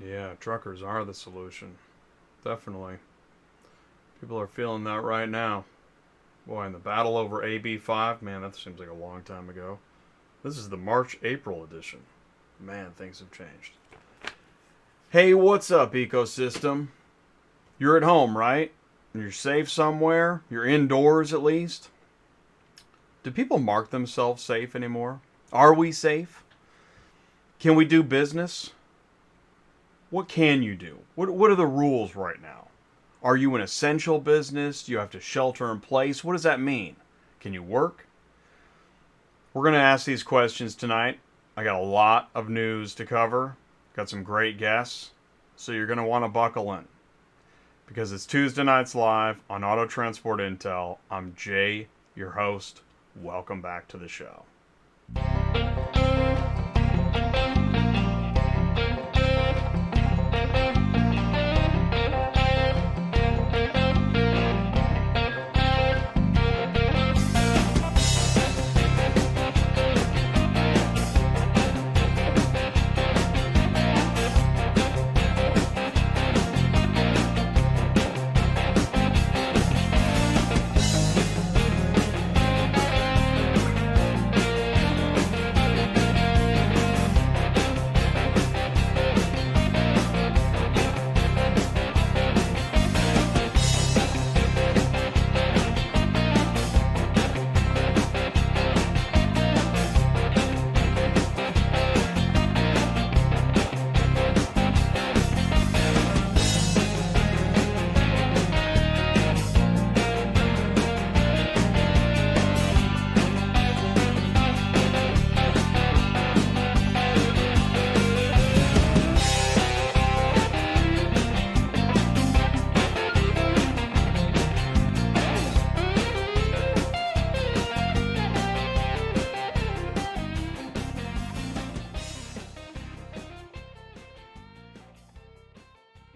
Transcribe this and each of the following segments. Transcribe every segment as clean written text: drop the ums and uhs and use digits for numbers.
Yeah, truckers are the solution. Definitely. People are feeling that right now. Boy, and the battle over AB5, man, that seems like a long time ago. This is the March-April edition. Man, things have changed. Hey, what's up, ecosystem? You're at home, right? You're safe somewhere? You're indoors at least? Do people mark themselves safe anymore? Are we safe? Can we do business? What can you do? What are the rules right now? Are you an essential business? Do you have to shelter in place? What does that mean? Can you work? We're going to ask these questions tonight. I got a lot of news to cover. Got some great guests. So you're going to want to buckle in. Because it's Tuesday Nights Live on Auto Transport Intel. I'm Jay, your host. Welcome back to the show.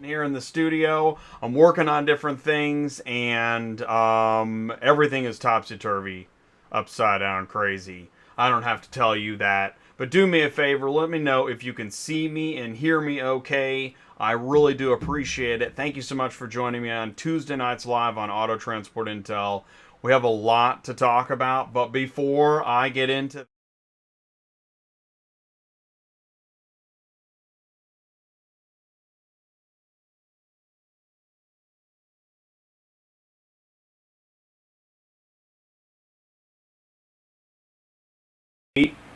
Here in the studio, I'm working on different things, and everything is topsy-turvy, upside down, crazy. I don't have to tell you that, but do me a favor, let me know if you can see me and hear me okay. I really do appreciate it. Thank you so much for joining me on Tuesday Nights Live on Auto Transport Intel. We have a lot to talk about, but before I get into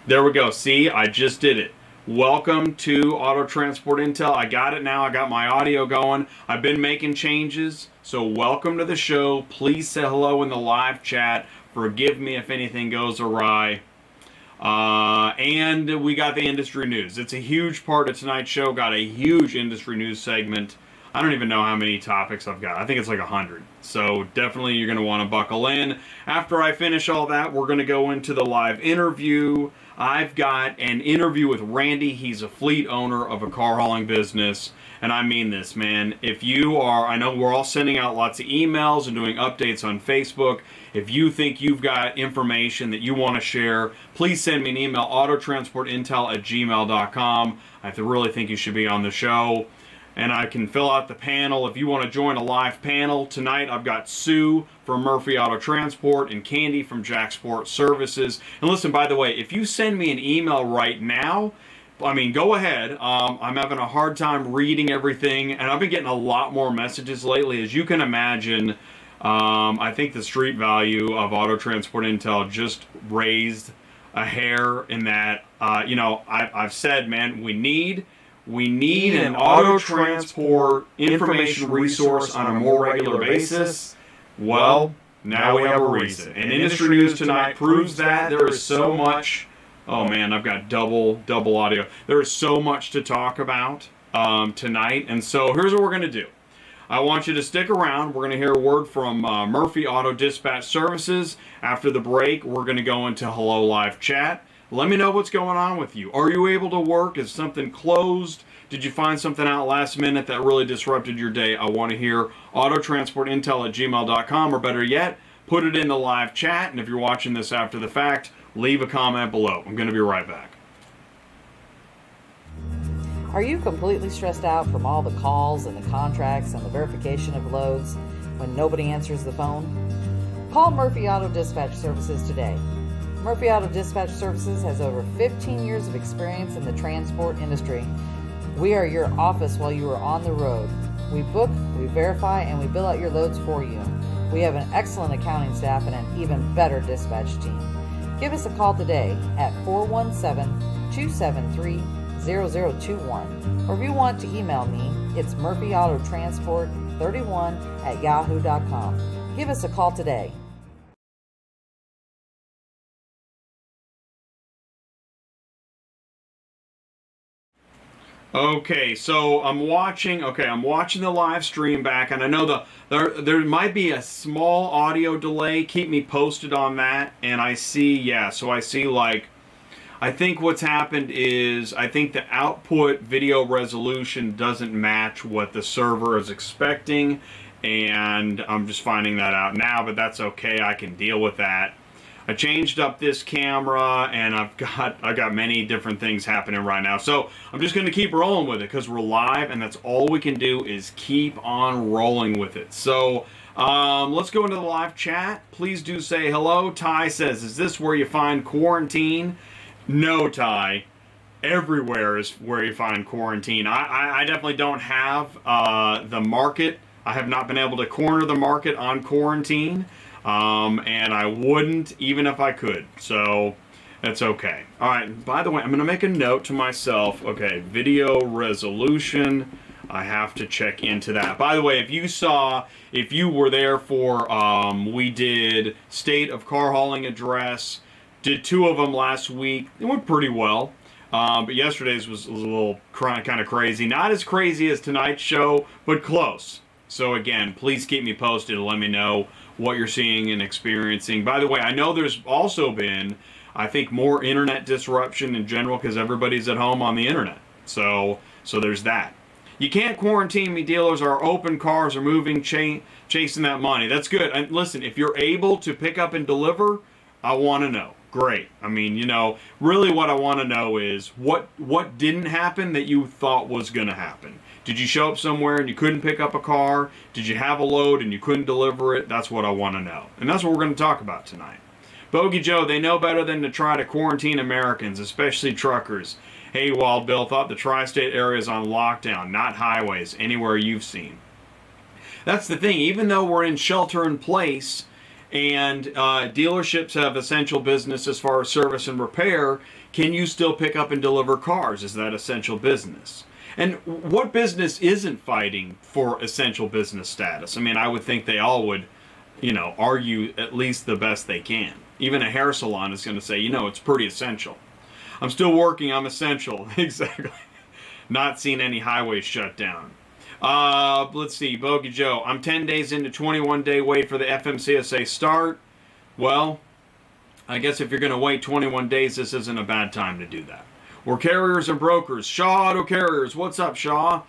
there we go. See, I just did it. Welcome to Auto Transport Intel. I got it now. I got my audio going. I've been making changes. So welcome to the show. Please say hello in the live chat. Forgive me if anything goes awry. And we got the industry news. It's a huge part of tonight's show. Got a huge industry news segment. I don't even know how many topics I've got. I think it's like 100. So definitely you're going to want to buckle in. After I finish all that, we're going to go into the live interview. I've got an interview with Randy. He's a fleet owner of a car hauling business. And I mean this, man. If you are, I know we're all sending out lots of emails and doing updates on Facebook. If you think you've got information that you want to share, please send me an email, autotransportintel@gmail.com. I really think you should be on the show. And I can fill out the panel. If you want to join a live panel tonight, I've got Sue from Murphy Auto Transport and Kandy from Jaxport Services. And listen, by the way, if you send me an email right now, I mean, go ahead. I'm having a hard time reading everything, and I've been getting a lot more messages lately. As you can imagine, I think the street value of Auto Transport Intel just raised a hair in that, I've said, man, we need an auto transport information resource on a more regular basis. Well, now we have a reason. And industry news tonight proves that. There is so much. Oh man, I've got double audio. There is so much to talk about tonight. And so here's what we're going to do. I want you to stick around. We're going to hear a word from Murphy Auto Dispatch Services. After the break, we're going to go into Hello Live Chat. Let me know what's going on with you. Are you able to work? Is something closed? Did you find something out last minute that really disrupted your day? I want to hear autotransportintel@gmail.com, or better yet, put it in the live chat. And if you're watching this after the fact, leave a comment below. I'm going to be right back. Are you completely stressed out from all the calls and the contracts and the verification of loads when nobody answers the phone? Call Murphy Auto Dispatch Services today. Murphy Auto Dispatch Services has over 15 years of experience in the transport industry. We are your office while you are on the road. We book, we verify, and we bill out your loads for you. We have an excellent accounting staff and an even better dispatch team. Give us a call today at 417-273-0021. Or if you want to email me, it's murphyautotransport31@yahoo.com. Give us a call today. Okay, so I'm watching the live stream back, and I know there might be a small audio delay. Keep me posted on that. And I see, I think what's happened is, I think the output video resolution doesn't match what the server is expecting, and I'm just finding that out now, but that's okay, I can deal with that. I changed up this camera, and I've got many different things happening right now. So I'm just going to keep rolling with it because we're live, and that's all we can do is keep on rolling with it. So let's go into the live chat. Please do say hello. Ty says, is this where you find quarantine? No, Ty. Everywhere is where you find quarantine. I definitely don't have the market. I have not been able to corner the market on quarantine. And I wouldn't even if I could, so that's okay. All right, by the way, I'm going to make a note to myself. Okay, video resolution, I have to check into that. By the way, if you were there for, we did state of car hauling address, did 2 of them last week. It went pretty well, but yesterday's was a little kind of crazy. Not as crazy as tonight's show, but close. So again, please keep me posted and let me know what you're seeing and experiencing. By the way, I know there's also been, I think, more internet disruption in general because everybody's at home on the internet. So there's that. You can't quarantine me. Dealers are open, cars are moving, chasing that money. That's good. And listen, if you're able to pick up and deliver, I want to know. Great. I mean, really what I want to know is what didn't happen that you thought was going to happen. Did you show up somewhere and you couldn't pick up a car? Did you have a load and you couldn't deliver it? That's what I want to know. And that's what we're going to talk about tonight. Bogey Joe, they know better than to try to quarantine Americans, especially truckers. Hey, Wild Bill, thought the tri-state area is on lockdown, not highways, anywhere you've seen. That's the thing. Even though we're in shelter in place and dealerships have essential business as far as service and repair, can you still pick up and deliver cars? Is that essential business? And what business isn't fighting for essential business status? I mean, I would think they all would, argue at least the best they can. Even a hair salon is going to say, it's pretty essential. I'm still working, I'm essential. Exactly. Not seeing any highways shut down. Let's see, Bogey Joe, I'm 10 days into 21-day wait for the FMCSA start. Well, I guess if you're going to wait 21 days, this isn't a bad time to do that. We're carriers and brokers. Shaw Auto Carriers. What's up, Shaw?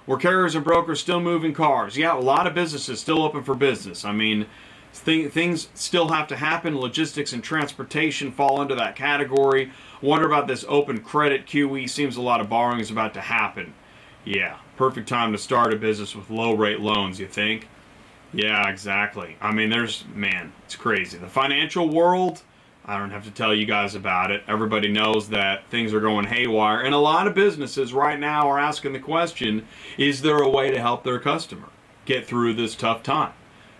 We're carriers and brokers still moving cars. Yeah, a lot of businesses still open for business. I mean, things still have to happen. Logistics and transportation fall into that category. Wonder about this open credit QE. Seems a lot of borrowing is about to happen. Yeah, perfect time to start a business with low rate loans, you think? Yeah, exactly. I mean, it's crazy. The financial world, I don't have to tell you guys about it. Everybody knows that things are going haywire. And a lot of businesses right now are asking the question, is there a way to help their customer get through this tough time?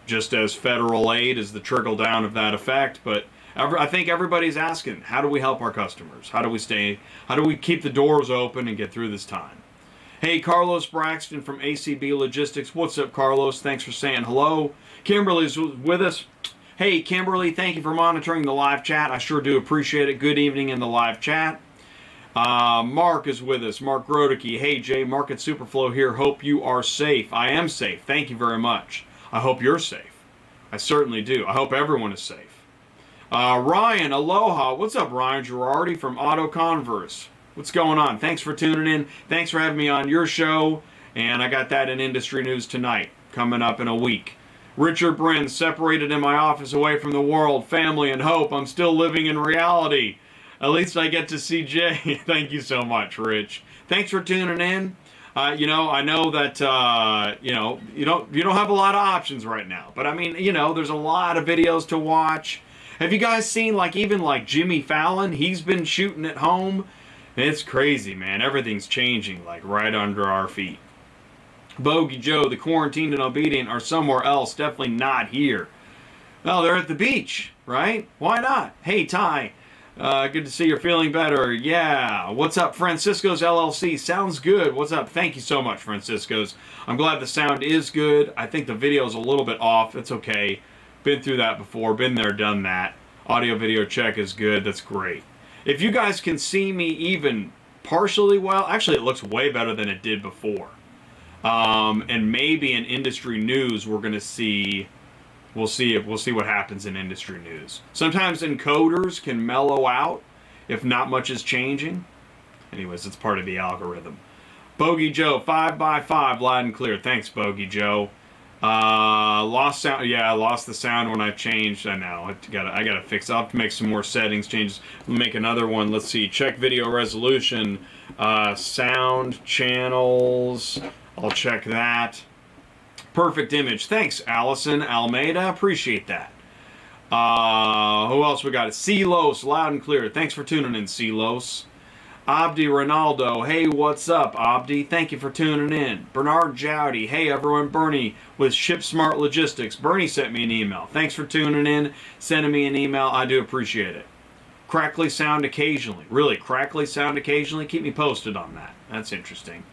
Just as federal aid is the trickle down of that effect. But I think everybody's asking, how do we help our customers? How do we keep the doors open and get through this time? Hey, Carlos Braxton from ACB Logistics. What's up, Carlos? Thanks for saying hello. Kimberly's with us. Hey, Kimberly, thank you for monitoring the live chat. I sure do appreciate it. Good evening in the live chat. Mark is with us. Mark Grodicke. Hey, Jay, Mark at SUPERFLO here. Hope you are safe. I am safe. Thank you very much. I hope you're safe. I certainly do. I hope everyone is safe. Ryan, aloha. What's up, Ryan Girardi from Auto Converse? What's going on? Thanks for tuning in. Thanks for having me on your show. And I got that in industry news tonight, coming up in a week. Richard Bryn, separated in my office away from the world, family, and hope. I'm still living in reality. At least I get to see Jay. Thank you so much, Rich. Thanks for tuning in. You know, I know that you know, you don't have a lot of options right now, but I mean, you know, there's a lot of videos to watch. Have you guys seen even Jimmy Fallon? He's been shooting at home. It's crazy, man. Everything's changing like right under our feet. Bogey Joe, the quarantined and obedient are somewhere else, definitely not here. Well, they're at the beach, right? Why not? Hey, Ty, good to see you're feeling better. Yeah. What's up, Francisco's LLC? Sounds good. What's up? Thank you so much, Francisco's. I'm glad the sound is good. I think the video's a little bit off. It's okay. Been through that before. Been there, done that. Audio video check is good. That's great. If you guys can see me even partially well, actually it looks way better than it did before. And maybe in industry news we're going to see, we'll see what happens in industry news. Sometimes encoders can mellow out if not much is changing. Anyways, it's part of the algorithm. Bogey Joe, 5x5, loud and clear. Thanks, Bogey Joe. Lost sound. Yeah, I lost the sound when I changed. I know. I gotta fix. I'll have to make some more settings changes. Make another one. Let's see. Check video resolution. Sound channels. I'll check that. Perfect image. Thanks, Allison Almeida. Appreciate that. Who else we got? Celos, loud and clear. Thanks for tuning in, Celos. Abdi Ronaldo, hey, what's up, Abdi? Thank you for tuning in. Bernard Jowdy, hey, everyone. Bernie with Ship Smart Logistics. Bernie sent me an email. Thanks for tuning in, sending me an email. I do appreciate it. Crackly sound occasionally. Really, crackly sound occasionally? Keep me posted on that. That's interesting.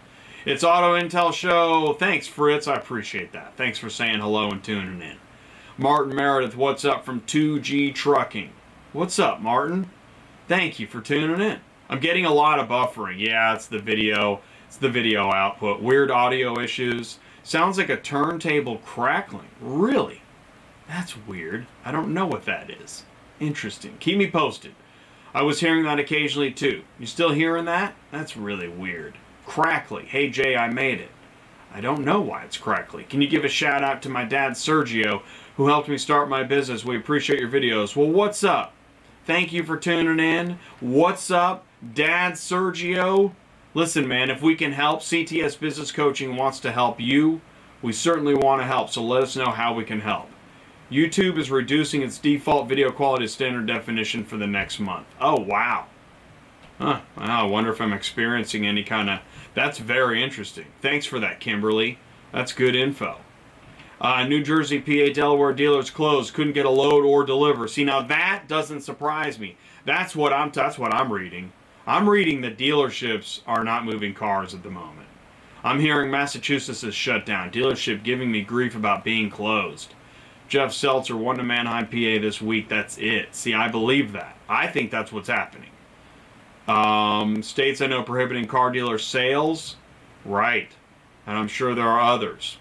It's Auto Intel Show. Thanks, Fritz. I appreciate that. Thanks for saying hello and tuning in. Martin Meredith, what's up from 2G Trucking? What's up, Martin? Thank you for tuning in. I'm getting a lot of buffering. Yeah, it's the video. It's the video output. Weird audio issues. Sounds like a turntable crackling. Really? That's weird. I don't know what that is. Interesting. Keep me posted. I was hearing that occasionally too. You still hearing that? That's really weird. Crackly. Hey Jay, I made it. I don't know why it's crackly. Can you give a shout out to my dad Sergio, who helped me start my business? We appreciate your videos. Well, what's up? Thank you for tuning in. What's up, Dad Sergio? Listen, man, if we can help, CTS Business Coaching wants to help you. We certainly want to help, so let us know how we can help. YouTube is reducing its default video quality to standard definition for the next month. Oh, wow. Huh. Wow, I wonder if I'm experiencing any kind of... That's very interesting. Thanks for that, Kimberly. That's good info. New Jersey, PA, Delaware dealers closed. Couldn't get a load or deliver. See, now that doesn't surprise me. That's what I'm reading. I'm reading that dealerships are not moving cars at the moment. I'm hearing Massachusetts is shut down. Dealership giving me grief about being closed. Jeff Seltzer, 1 to Manheim, PA this week. That's it. See, I believe that. I think that's what's happening. States I know prohibiting car dealer sales. Right. And I'm sure there are others.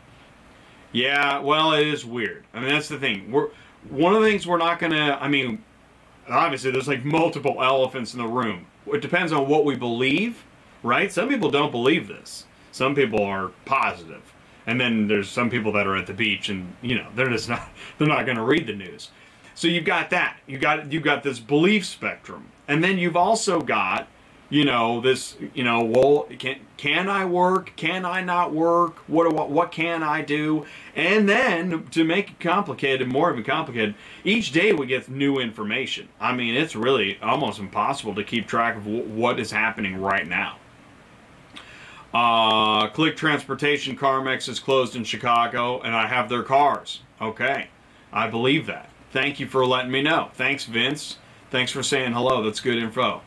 Yeah, well, it is weird. I mean, that's the thing. One of the things we're not going to... I mean, obviously, there's like multiple elephants in the room. It depends on what we believe, right? Some people don't believe this. Some people are positive. And then there's some people that are at the beach and, you know, they're not going to read the news. So you've got that. You've got this belief spectrum. And then you've also got, you know, this, you know, well, can I work? Can I not work? What can I do? And then to make it complicated, more of it complicated, each day we get new information. I mean, it's really almost impossible to keep track of what is happening right now. Click Transportation, CarMex is closed in Chicago, and I have their cars. Okay, I believe that. Thank you for letting me know. Thanks, Vince. Thanks for saying hello. That's good info.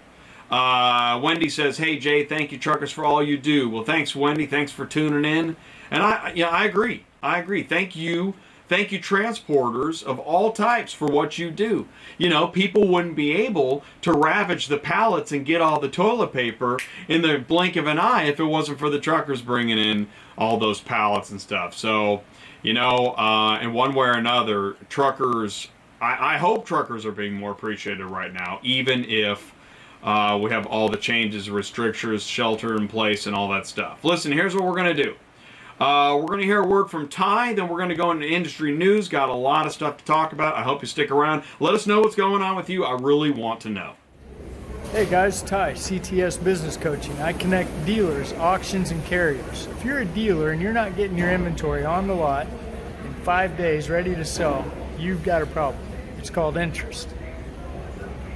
Wendy says, hey, Jay, thank you, truckers, for all you do. Well, thanks, Wendy. Thanks for tuning in. And I agree. I agree. Thank you. Thank you, transporters of all types, for what you do. You know, people wouldn't be able to ravage the pallets and get all the toilet paper in the blink of an eye if it wasn't for the truckers bringing in all those pallets and stuff. So, you know, in one way or another, truckers, I hope truckers are being more appreciated right now, even if we have all the changes, restrictions, shelter in place, and all that stuff. Listen, here's what we're going to do. We're going to hear a word from Ty, then we're going to go into industry news. Got a lot of stuff to talk about. I hope you stick around. Let us know what's going on with you. I really want to know. Hey guys, Ty, CTS Business Coaching. I connect dealers, auctions, and carriers. If you're a dealer and you're not getting your inventory on the lot in 5 days ready to sell, you've got a problem. It's called interest.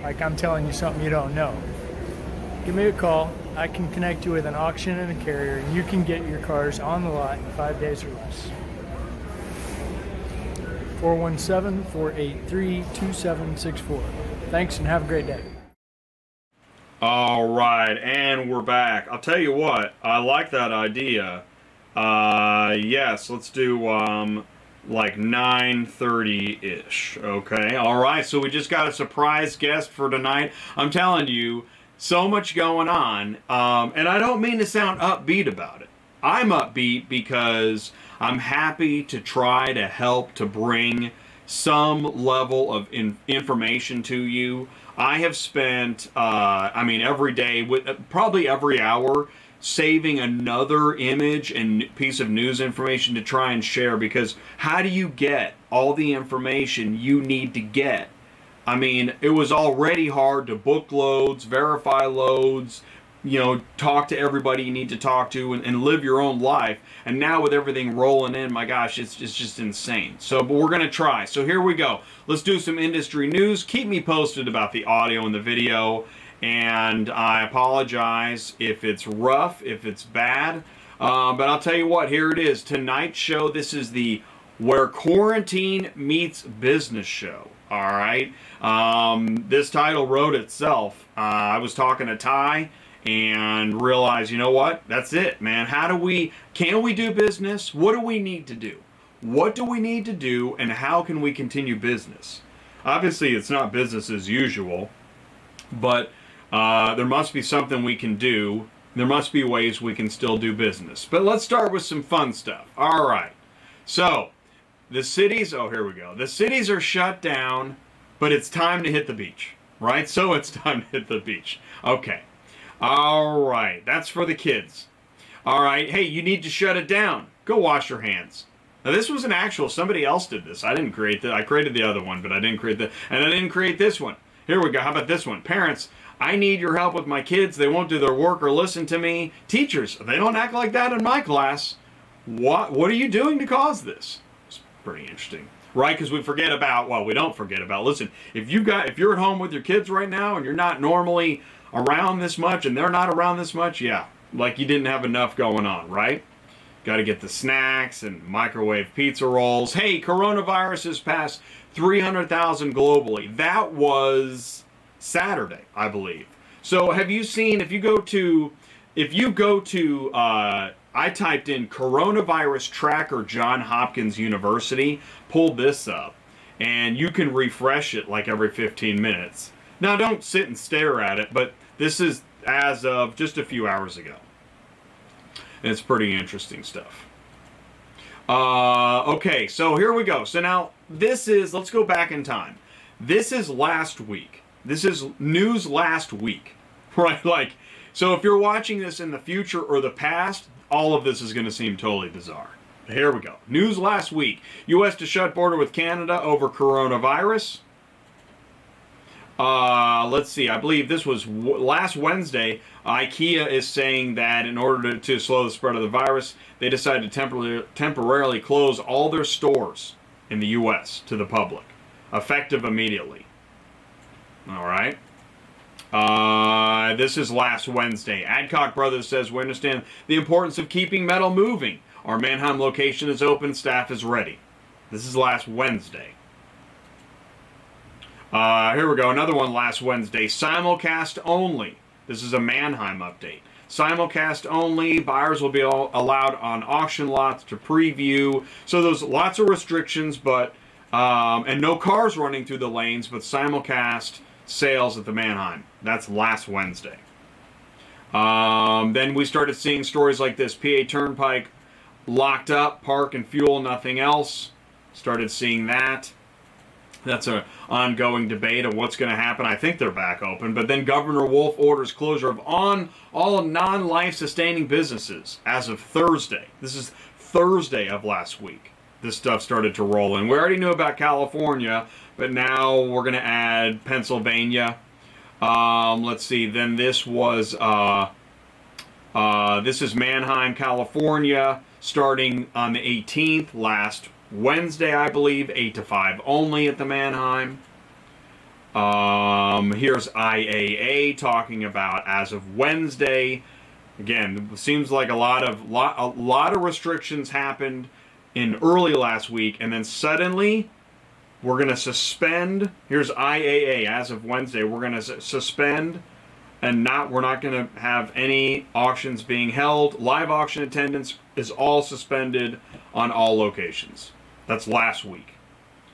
Like I'm telling you something you don't know. Give me a call. I can connect you with an auction and a carrier, and you can get your cars on the lot in 5 days or less. 417-483-2764. Thanks and have a great day. All right, and we're back. I'll tell you what, I like that idea. Yes, let's do like 9:30-ish. Okay, all right, so we just got a surprise guest for tonight. I'm telling you, so much going on, and I don't mean to sound upbeat about it. I'm upbeat because I'm happy to try to help to bring some level of information to you. I have spent, every day, probably every hour, saving another image and piece of news information to try and share, because how do you get all the information you need to get? I mean, it was already hard to book loads, verify loads, talk to everybody you need to talk to and live your own life. And now with everything rolling in, my gosh, it's just insane. So, but we're going to try. So here we go. Let's do some industry news. Keep me posted about the audio and the video. And I apologize if it's rough, if it's bad. But I'll tell you what, here it is. Tonight's show, this is the Where Quarantine Meets Business show. All right. This title wrote itself. I was talking to Ty and realized, you know what? That's it, man. Can we do business? What do we need to do? What do we need to do, and how can we continue business? Obviously, it's not business as usual, but there must be something we can do. There must be ways we can still do business. But let's start with some fun stuff. All right. So, the cities, here we go. The cities are shut down, but it's time to hit the beach, right? So it's time to hit the beach. Okay. All right. That's for the kids. All right. Hey, you need to shut it down. Go wash your hands. Now, this was somebody else did this. I didn't create that. I created the other one, but I didn't create and I didn't create this one. Here we go. How about this one? Parents, I need your help with my kids. They won't do their work or listen to me. Teachers, they don't act like that in my class. What are you doing to cause this? It's pretty interesting, right? Because we don't forget about, listen, if you're at home with your kids right now and you're not normally around this much and they're not around this much, yeah, like you didn't have enough going on, right? Got to get the snacks and microwave pizza rolls. Hey, coronavirus has passed 300,000 globally. That was Saturday, I believe. So have you seen, if you go to, I typed in coronavirus tracker Johns Hopkins University, pulled this up, and you can refresh it like every 15 minutes. Now, don't sit and stare at it, but this is as of just a few hours ago. And it's pretty interesting stuff. Okay, so here we go. So now, let's go back in time. This is last week. This is news last week, right? So if you're watching this in the future or the past, all of this is going to seem totally bizarre. Here we go. News last week. U.S. to shut border with Canada over coronavirus. Let's see. I believe this was last Wednesday. IKEA is saying that in order to slow the spread of the virus, they decided to temporarily close all their stores in the U.S. to the public, effective immediately. All right. This is last Wednesday. Adcock Brothers says, we understand the importance of keeping metal moving. Our Mannheim location is open. Staff is ready. This is last Wednesday. Here we go. Another one last Wednesday. Simulcast only. This is a Mannheim update. Simulcast only. Buyers will be allowed on auction lots to preview. So there's lots of restrictions, but and no cars running through the lanes, but simulcast sales at the Mannheim. That's last Wednesday. Then we started seeing stories like this. PA Turnpike locked up, park and fuel, nothing else. Started seeing that. That's an ongoing debate of what's going to happen. I think they're back open. But then Governor Wolf orders closure of all non-life sustaining businesses as of Thursday. This is Thursday of last week. This stuff started to roll in. We already knew about California, but now we're going to add Pennsylvania. Let's see. Then this was this is Manheim, California, starting on the 18th, last Wednesday, I believe, 8 to 5 only at the Manheim. Here's IAA talking about as of Wednesday. Again, it seems like a lot of restrictions happened in early last week, and then suddenly we're going to suspend. Here's IAA as of Wednesday. We're going to suspend, and we're not going to have any auctions being held. Live auction attendance is all suspended on all locations. That's last week.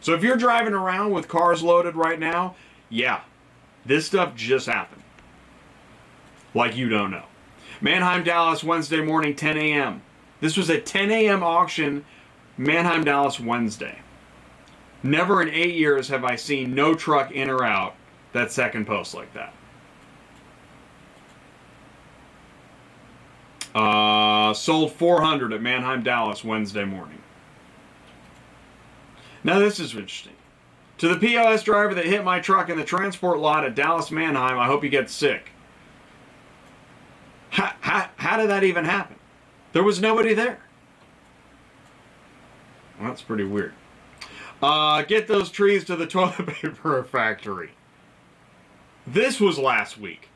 So if you're driving around with cars loaded right now, yeah, this stuff just happened. Like you don't know. Manheim, Dallas, Wednesday morning, 10 a.m. This was a 10 a.m. auction, Manheim, Dallas, Wednesday. Never in 8 years have I seen no truck in or out that second post like that. Sold 400 at Manheim, Dallas, Wednesday morning. Now this is interesting. To the POS driver that hit my truck in the transport lot at Dallas Manheim, I hope you get sick. How did that even happen? There was nobody there. Well, that's pretty weird. Get those trees to the toilet paper factory. This was last week.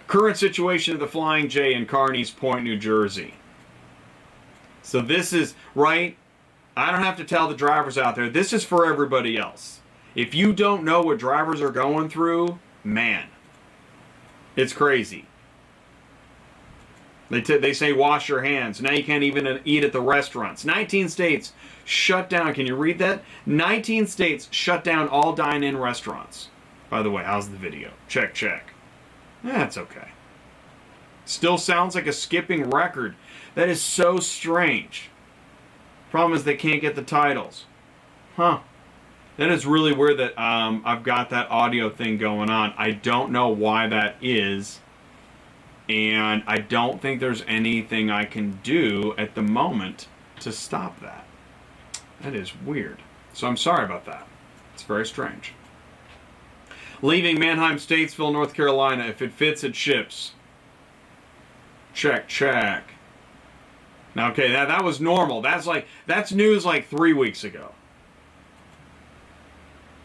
Current situation of the Flying J in Carneys Point, New Jersey. So this is, right? I don't have to tell the drivers out there. This is for everybody else. If you don't know what drivers are going through, man, it's crazy. They say wash your hands. Now you can't even eat at the restaurants. 19 states shut down. Can you read that? 19 states shut down all dine-in restaurants. By the way, how's the video? Check, check. That's okay. Still sounds like a skipping record. That is so strange. Problem is they can't get the titles. Huh. That is really weird that I've got that audio thing going on. I don't know why that is. And I don't think there's anything I can do at the moment to stop that. That is weird. So I'm sorry about that. It's very strange. Leaving Manheim, Statesville, North Carolina. If it fits, it ships. Check, check. Now, okay, that was normal. That's news like 3 weeks ago.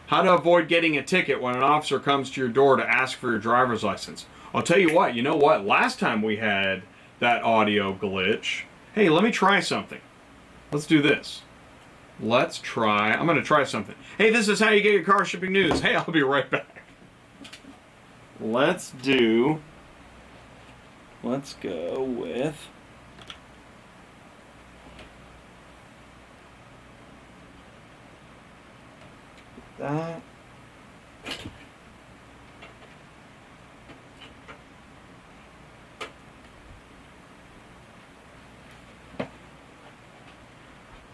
How to avoid getting a ticket when an officer comes to your door to ask for your driver's license. I'll tell you what, last time we had that audio glitch. Hey, let me try something. Let's do this. I'm going to try something. Hey, this is how you get your car shipping news. Hey, I'll be right back. Let's go with that.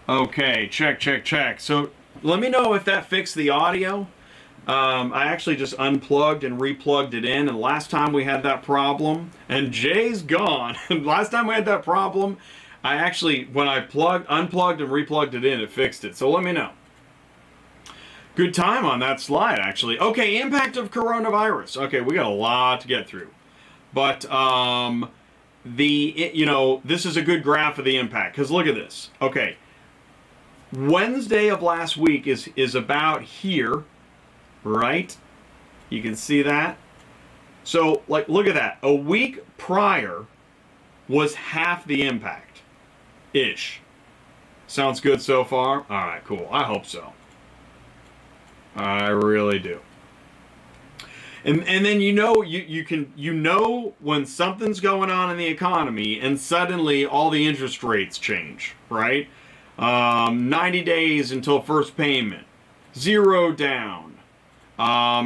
Okay, check, check, check. So let me know if that fixed the audio. I actually just unplugged and replugged it in, and last time we had that problem, and Jay's gone. Last time we had that problem, I actually, when I unplugged and replugged it in, it fixed it. So let me know. Good time on that slide, actually. Okay, impact of coronavirus. Okay, we got a lot to get through. But, this is a good graph of the impact, because look at this. Okay, Wednesday of last week is about here, right? You can see that. So, look at that. A week prior was half the impact-ish. Sounds good so far? All right, cool. I hope so. I really do. And then you know when something's going on in the economy and suddenly all the interest rates change, right? 90 days until first payment. 0 down.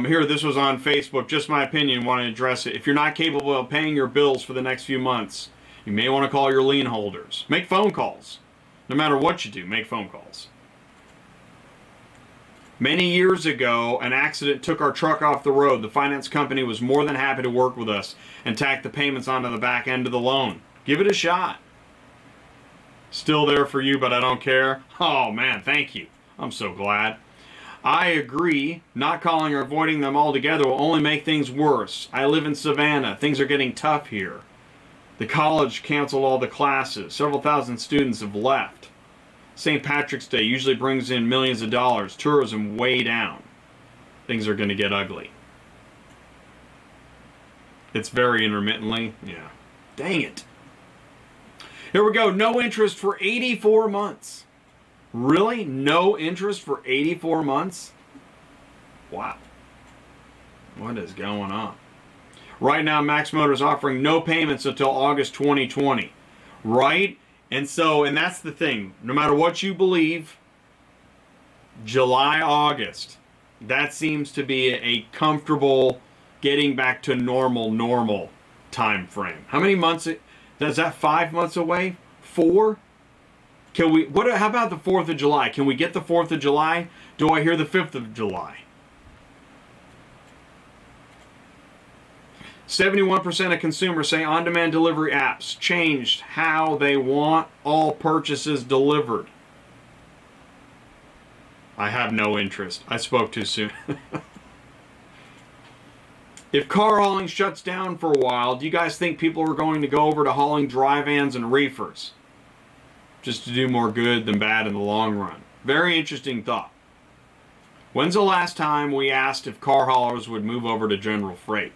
Here, this was on Facebook. Just my opinion, want to address it. If you're not capable of paying your bills for the next few months, you may want to call your lien holders. Make phone calls. No matter what you do, make phone calls. Many years ago, an accident took our truck off the road. The finance company was more than happy to work with us and tack the payments onto the back end of the loan. Give it a shot. Still there for you, but I don't care. Oh, man, thank you. I'm so glad. I agree. Not calling or avoiding them altogether will only make things worse. I live in Savannah. Things are getting tough here. The college canceled all the classes. Several thousand students have left. St. Patrick's Day usually brings in millions of dollars. Tourism way down. Things are going to get ugly. It's very intermittently. Yeah. Dang it. Here we go. No interest for 84 months. Really? No interest for 84 months? Wow. What is going on? Right now, Max Motor is offering no payments until August 2020. Right? And that's the thing. No matter what you believe, July, August, that seems to be a comfortable getting back to normal time frame. How many months? Is that 5 months away? 4? Can we? How about the 4th of July? Can we get the 4th of July? Do I hear the 5th of July? 71% of consumers say on-demand delivery apps changed how they want all purchases delivered. I have no interest. I spoke too soon. If car hauling shuts down for a while, do you guys think people are going to go over to hauling dry vans and reefers? Just to do more good than bad in the long run. Very interesting thought. When's the last time we asked if car haulers would move over to general freight?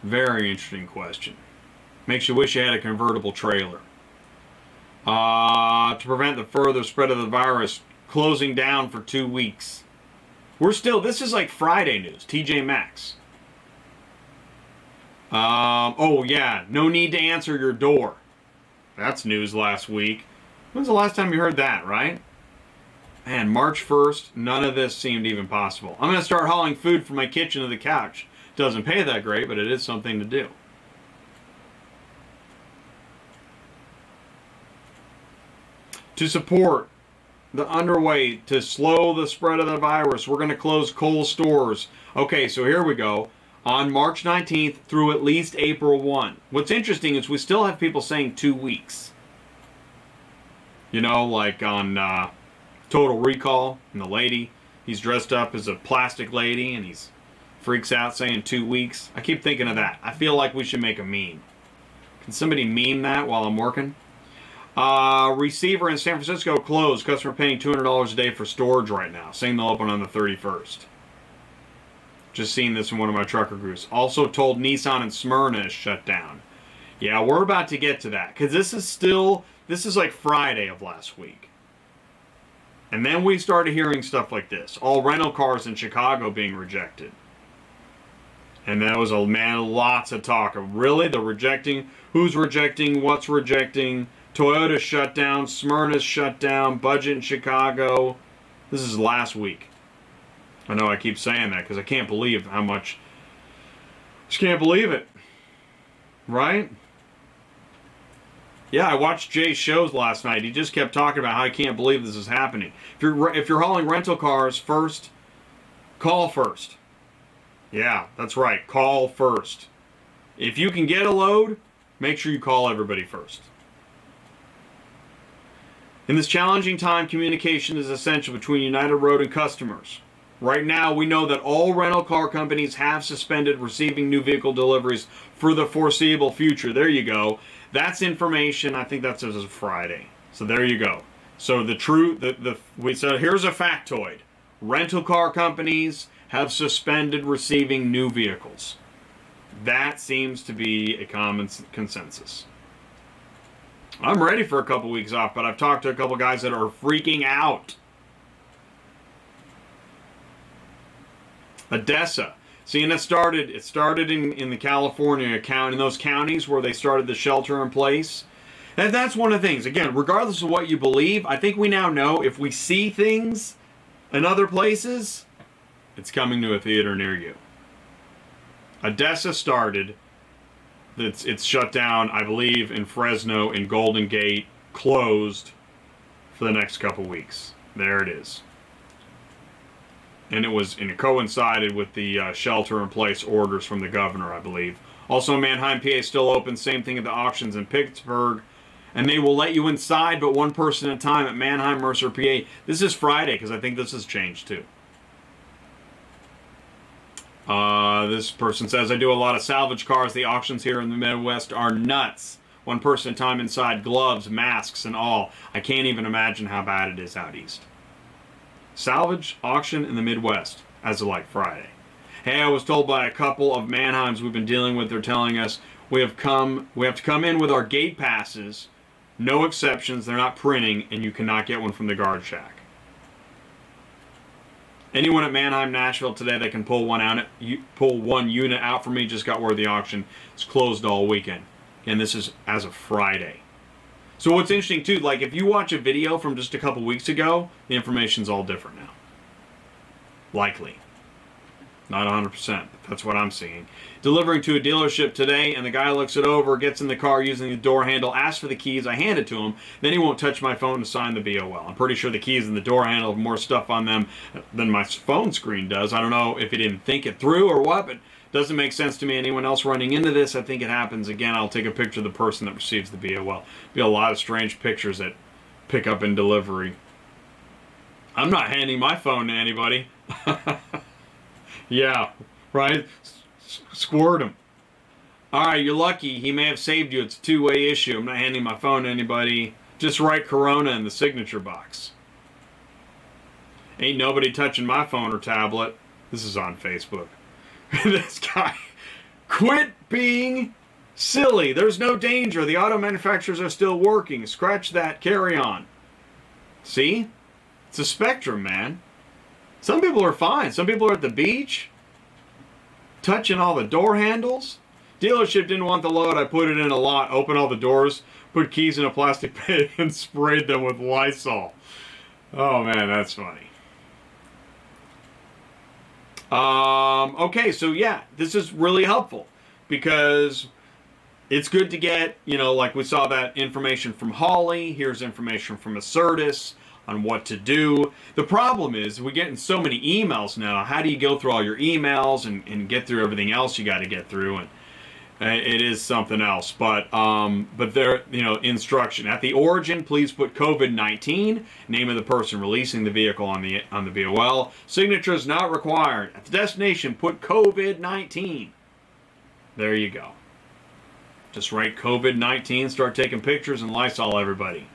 Very interesting question. Makes you wish you had a convertible trailer. To prevent the further spread of the virus, closing down for 2 weeks. This is like Friday news, TJ Maxx. Oh yeah, no need to answer your door. That's news last week. When's the last time you heard that, right? Man, March 1st, none of this seemed even possible. I'm going to start hauling food from my kitchen to the couch. Doesn't pay that great, but it is something to do. To support the underway to slow the spread of the virus, we're going to close Kohl's stores. Okay, so here we go. On March 19th through at least April 1. What's interesting is we still have people saying 2 weeks. You know, like on Total Recall, and the lady, he's dressed up as a plastic lady, and he's freaks out saying 2 weeks. I keep thinking of that. I feel like we should make a meme. Can somebody meme that while I'm working? Receiver in San Francisco closed. Customer paying $200 a day for storage right now. Saying they'll open on the 31st. Just seen this in one of my trucker groups. Also told Nissan and Smyrna is shut down. Yeah, we're about to get to that. Because this is like Friday of last week. And then we started hearing stuff like this. All rental cars in Chicago being rejected. And that was, lots of talk of really the rejecting, who's rejecting, what's rejecting. Toyota's shut down, Smyrna's shut down, budget in Chicago. This is last week. I know I keep saying that because I can't believe how much. Just can't believe it. Right? Yeah, I watched Jay's shows last night. He just kept talking about how he can't believe this is happening. If you're hauling rental cars first, call first. Yeah, that's right. Call first. If you can get a load, make sure you call everybody first. In this challenging time, communication is essential between United Road and customers. Right now, we know that all rental car companies have suspended receiving new vehicle deliveries for the foreseeable future. There you go. That's information. I think that's as of Friday. So there you go. So here's a factoid. Rental car companies have suspended receiving new vehicles. That seems to be a common consensus. I'm ready for a couple weeks off, but I've talked to a couple guys that are freaking out. Odessa. See, and it started in the California county, in those counties where they started the shelter in place. And that's one of the things. Again, regardless of what you believe, I think we now know if we see things in other places, it's coming to a theater near you. Odessa started. It's shut down, I believe, in Fresno, in Golden Gate, closed for the next couple weeks. There it is. And it coincided with the shelter-in-place orders from the governor, I believe. Also, Manheim, PA, still open. Same thing at the auctions in Pittsburgh. And they will let you inside, but one person at a time at Mannheim, Mercer, PA. This is Friday, because I think this has changed too. This person says, I do a lot of salvage cars. The auctions here in the Midwest are nuts. One person at a time inside, gloves, masks, and all. I can't even imagine how bad it is out east. Salvage auction in the Midwest, as of like Friday. Hey, I was told by a couple of Mannheims we've been dealing with, they're telling us we have to come in with our gate passes, no exceptions, they're not printing, and you cannot get one from the guard shack. Anyone at Mannheim, Nashville today that can pull one unit out for me just got word of the auction. It's closed all weekend. And this is as of Friday. So what's interesting too, like if you watch a video from just a couple weeks ago, the information's all different now. Likely. Not 100%, but that's what I'm seeing. Delivering to a dealership today, and the guy looks it over, gets in the car using the door handle, asks for the keys, I hand it to him, then he won't touch my phone to sign the BOL. I'm pretty sure the keys and the door handle have more stuff on them than my phone screen does. I don't know if he didn't think it through or what, but it doesn't make sense to me. Anyone else running into this, I think it happens again. I'll take a picture of the person that receives the BOL. Be a lot of strange pictures at pickup and delivery. I'm not handing my phone to anybody. Yeah, right? Squirt him. Alright, you're lucky. He may have saved you. It's a two-way issue. I'm not handing my phone to anybody. Just write Corona in the signature box. Ain't nobody touching my phone or tablet. This is on Facebook. This guy. Quit being silly. There's no danger. The auto manufacturers are still working. Scratch that. Carry on. See? It's a spectrum, man. Some people are fine. Some people are at the beach, touching all the door handles. Dealership didn't want the load. I put it in a lot, opened all the doors, put keys in a plastic bag, and sprayed them with Lysol. Oh, man, that's funny. Okay, so yeah, this is really helpful because it's good to get, you know, like we saw that information from Holly. Here's information from Assertus on what to do. The problem is we're getting so many emails now. How do you go through all your emails and get through everything else you got to get through? And it is something else. But there, you know, instruction at the origin. Please put COVID-19, name of the person releasing the vehicle on the BOL. Signature is not required. At the destination, put COVID-19. There you go. Just write COVID-19. Start taking pictures and Lysol everybody.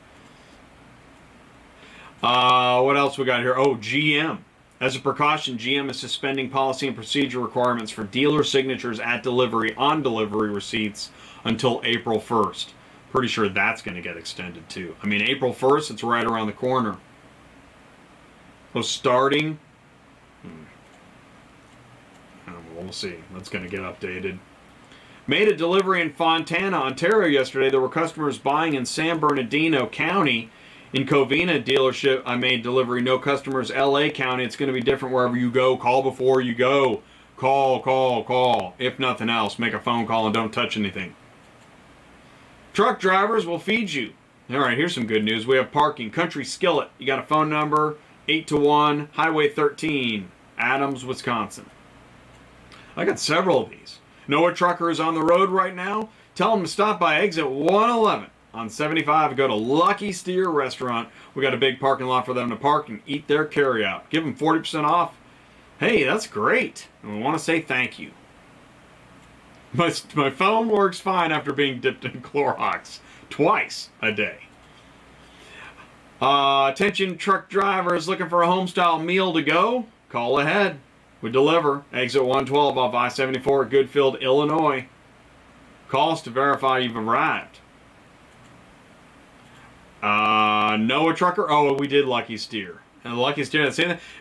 What else we got here? Oh, GM. As a precaution, GM is suspending policy and procedure requirements for dealer signatures at delivery on delivery receipts until April 1st. Pretty sure that's going to get extended too. I mean, April 1st, it's right around the corner. So starting... we'll see. That's going to get updated. Made a delivery in Fontana, Ontario yesterday. There were customers buying in San Bernardino County. In Covina dealership, I made delivery. No customers, LA County. It's going to be different wherever you go. Call before you go. Call, call, call. If nothing else, make a phone call and don't touch anything. Truck drivers will feed you. All right, here's some good news. We have parking. Country Skillet. You got a phone number, 821 Highway 13, Adams, Wisconsin. I got several of these. Know a trucker is on the road right now? Tell them to stop by exit 111. On 75, go to Lucky Steer Restaurant. We got a big parking lot for them to park and eat their carryout. Give them 40% off. Hey, that's great. And we want to say thank you. My phone works fine after being dipped in Clorox twice a day. Attention truck drivers looking for a home-style meal to go? Call ahead. We deliver. Exit 112 off I-74 at Goodfield, Illinois. Call us to verify you've arrived. Know a trucker? Oh, we did Lucky Steer. And Lucky Steer,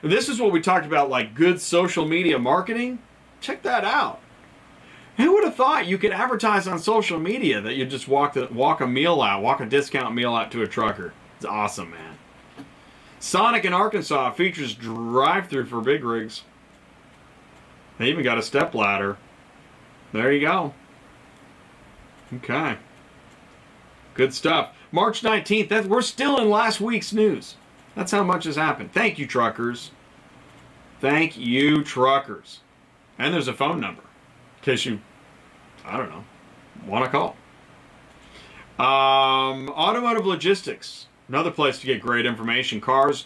this is what we talked about, like good social media marketing. Check that out. Who would have thought you could advertise on social media that you just walk a meal out, walk a discount meal out to a trucker? It's awesome, man. Sonic in Arkansas features drive-through for big rigs. They even got a step ladder. There you go. Okay. Good stuff. March 19th, we're still in last week's news. That's how much has happened. Thank you, truckers. Thank you, truckers. And there's a phone number in case you, I don't know, want to call. Automotive logistics, another place to get great information. Volvo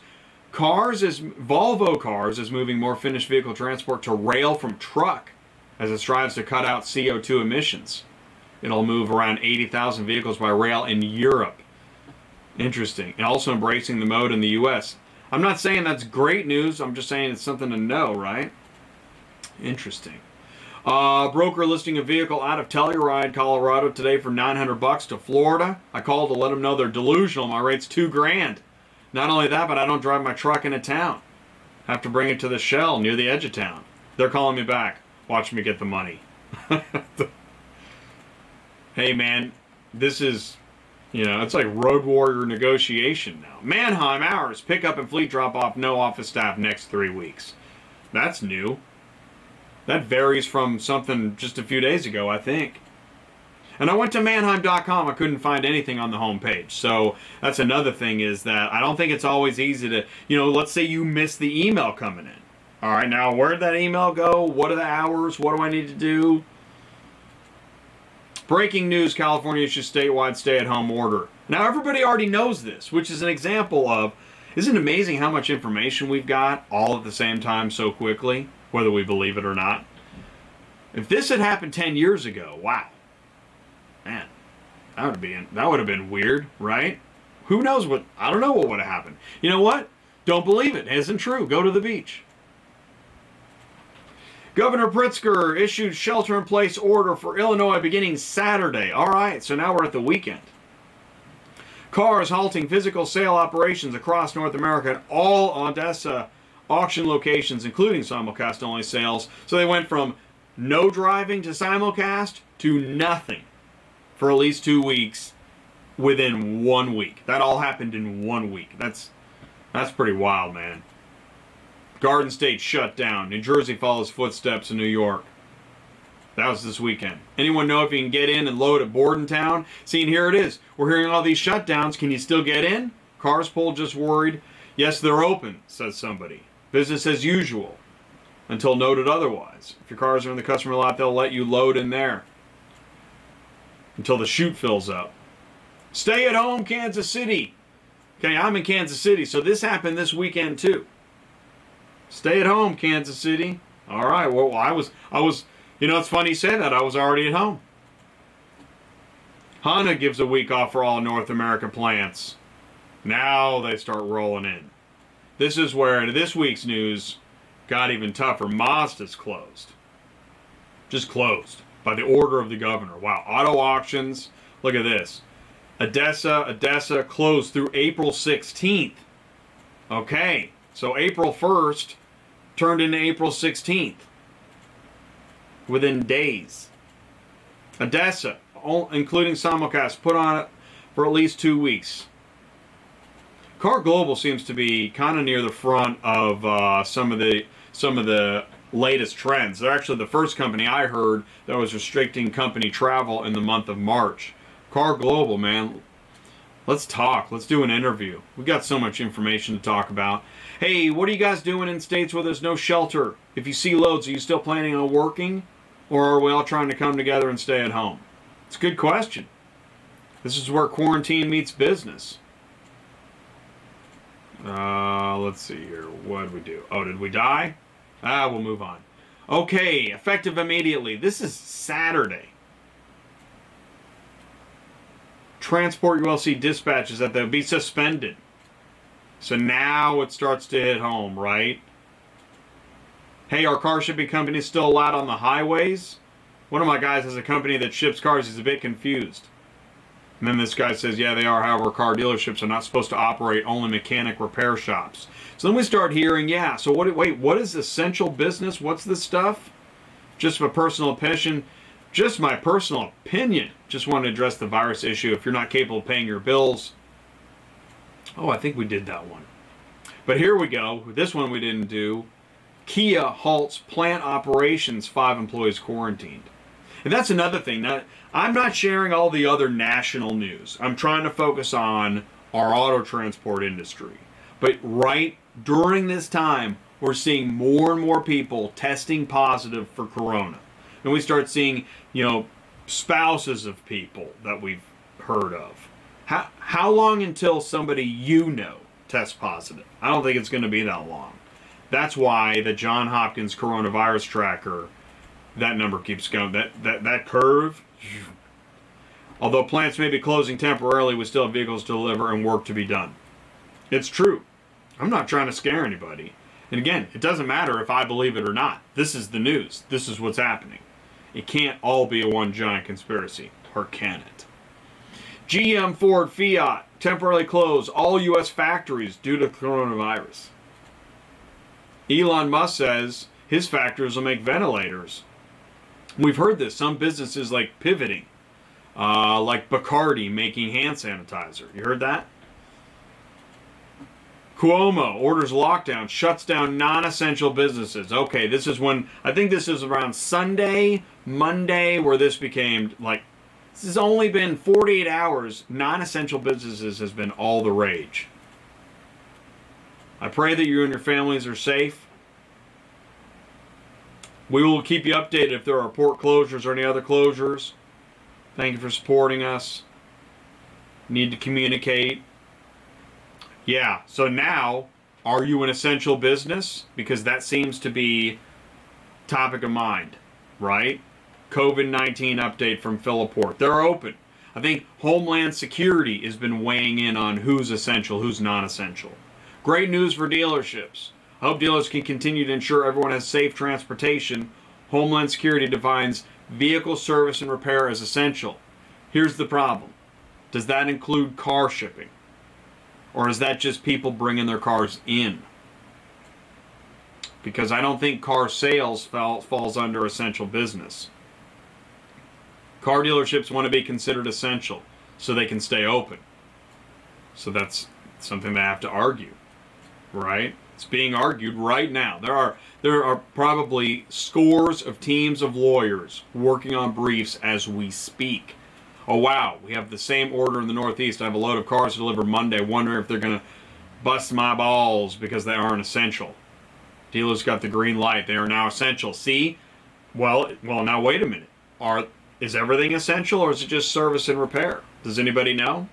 Cars is moving more finished vehicle transport to rail from truck as it strives to cut out CO2 emissions. It'll move around 80,000 vehicles by rail in Europe. Interesting. And also embracing the mode in the U.S. I'm not saying that's great news. I'm just saying it's something to know, right? Interesting. Broker listing a vehicle out of Telluride, Colorado today for $900 to Florida. I called to let them know they're delusional. My rate's $2,000. Not only that, but I don't drive my truck into town. I have to bring it to the shell near the edge of town. They're calling me back. Watch me get the money. Hey, man, this is, it's like road warrior negotiation now. Mannheim hours, pickup and fleet drop off, no office staff next 3 weeks. That's new. That varies from something just a few days ago, I think. And I went to Mannheim.com. I couldn't find anything on the homepage. So that's another thing, is that I don't think it's always easy to, let's say you miss the email coming in. All right, now where'd that email go? What are the hours? What do I need to do? Breaking news, California issues statewide stay-at-home order. Now everybody already knows this, which is an example of, isn't it amazing how much information we've got all at the same time so quickly, whether we believe it or not? If this had happened 10 years ago, wow. Man, that would have been weird, right? Who knows what, I don't know what would have happened. You know what? Don't believe it. It isn't true. Go to the beach. Governor Pritzker issued shelter-in-place order for Illinois beginning Saturday. All right, so now we're at the weekend. Cars halting physical sale operations across North America at all Odessa auction locations, including simulcast-only sales. So they went from no driving to simulcast to nothing for at least 2 weeks within 1 week. That all happened in 1 week. That's pretty wild, man. Garden State shut down. New Jersey follows footsteps in New York. That was this weekend. Anyone know if you can get in and load at Bordentown? See, and here it is. We're hearing all these shutdowns. Can you still get in? Cars pulled, just worried. Yes, they're open, says somebody. Business as usual until noted otherwise. If your cars are in the customer lot, they'll let you load in there until the chute fills up. Stay at home, Kansas City. Okay, I'm in Kansas City, so this happened this weekend too. Stay at home, Kansas City. All right. Well, I was. It's funny you say that. I was already at home. Honda gives a week off for all North American plants. Now they start rolling in. This is where this week's news got even tougher. Mazda's closed. Just closed by the order of the governor. Wow. Auto auctions. Look at this. Odessa closed through April 16th. Okay. So April 1st turned into April 16th. Within days. Odessa, including simulcast, put on it for at least 2 weeks. Car Global seems to be kind of near the front of some of the latest trends. They're actually the first company I heard that was restricting company travel in the month of March. Car Global, man. Let's talk. Let's do an interview. We've got so much information to talk about. Hey, what are you guys doing in states where there's no shelter? If you see loads, are you still planning on working? Or are we all trying to come together and stay at home? It's a good question. This is where quarantine meets business. Let's see here. What did we do? Oh, did we die? We'll move on. Okay, effective immediately. This is Saturday. Transport ULC dispatches that they'll be suspended. So now it starts to hit home, right? Hey, are car shipping companies still allowed on the highways? One of my guys has a company that ships cars. He's a bit confused. And then this guy says, yeah, they are. However, car dealerships are not supposed to operate, only mechanic repair shops. So then we start hearing, yeah, so what is essential business? What's this stuff? Just my personal opinion. Just my personal opinion. Just want to address the virus issue. If you're not capable of paying your bills. Oh, I think we did that one. But here we go. This one we didn't do. Kia halts plant operations, 5 employees quarantined. And that's another thing. Now, I'm not sharing all the other national news. I'm trying to focus on our auto transport industry. But right during this time, we're seeing more and more people testing positive for corona. And we start seeing, spouses of people that we've heard of. How long until somebody you know tests positive? I don't think it's going to be that long. That's why the Johns Hopkins coronavirus tracker, that number keeps going. That curve. Although plants may be closing temporarily, we still have vehicles to deliver and work to be done. It's true. I'm not trying to scare anybody. And again, it doesn't matter if I believe it or not. This is the news. This is what's happening. It can't all be a one giant conspiracy. Or can it? GM, Ford, Fiat temporarily close all U.S. factories due to coronavirus. Elon Musk says his factories will make ventilators. We've heard this. Some businesses like pivoting. Like Bacardi making hand sanitizer. You heard that? Cuomo orders lockdown, shuts down non-essential businesses. Okay, this is when, I think this is around Sunday, Monday, where this became like, this has only been 48 hours. Non-essential businesses has been all the rage. I pray that you and your families are safe. We will keep you updated if there are port closures or any other closures. Thank you for supporting us. Need to communicate. Yeah, so now, are you an essential business? Because that seems to be topic of mind, right? COVID-19 update from Philiport. They're open. I think Homeland Security has been weighing in on who's essential, who's non-essential. Great news for dealerships. I hope dealers can continue to ensure everyone has safe transportation. Homeland Security defines vehicle service and repair as essential. Here's the problem. Does that include car shipping? Or is that just people bringing their cars in? Because I don't think car sales falls under essential business. Car dealerships want to be considered essential so they can stay open. So that's something they have to argue, right? It's being argued right now. There are probably scores of teams of lawyers working on briefs as we speak. Oh wow, we have the same order in the Northeast. I have a load of cars to deliver Monday. Wondering if they're going to bust my balls because they aren't essential. Dealers got the green light. They are now essential. See? Well, now wait a minute. Is everything essential or is it just service and repair? Does anybody know?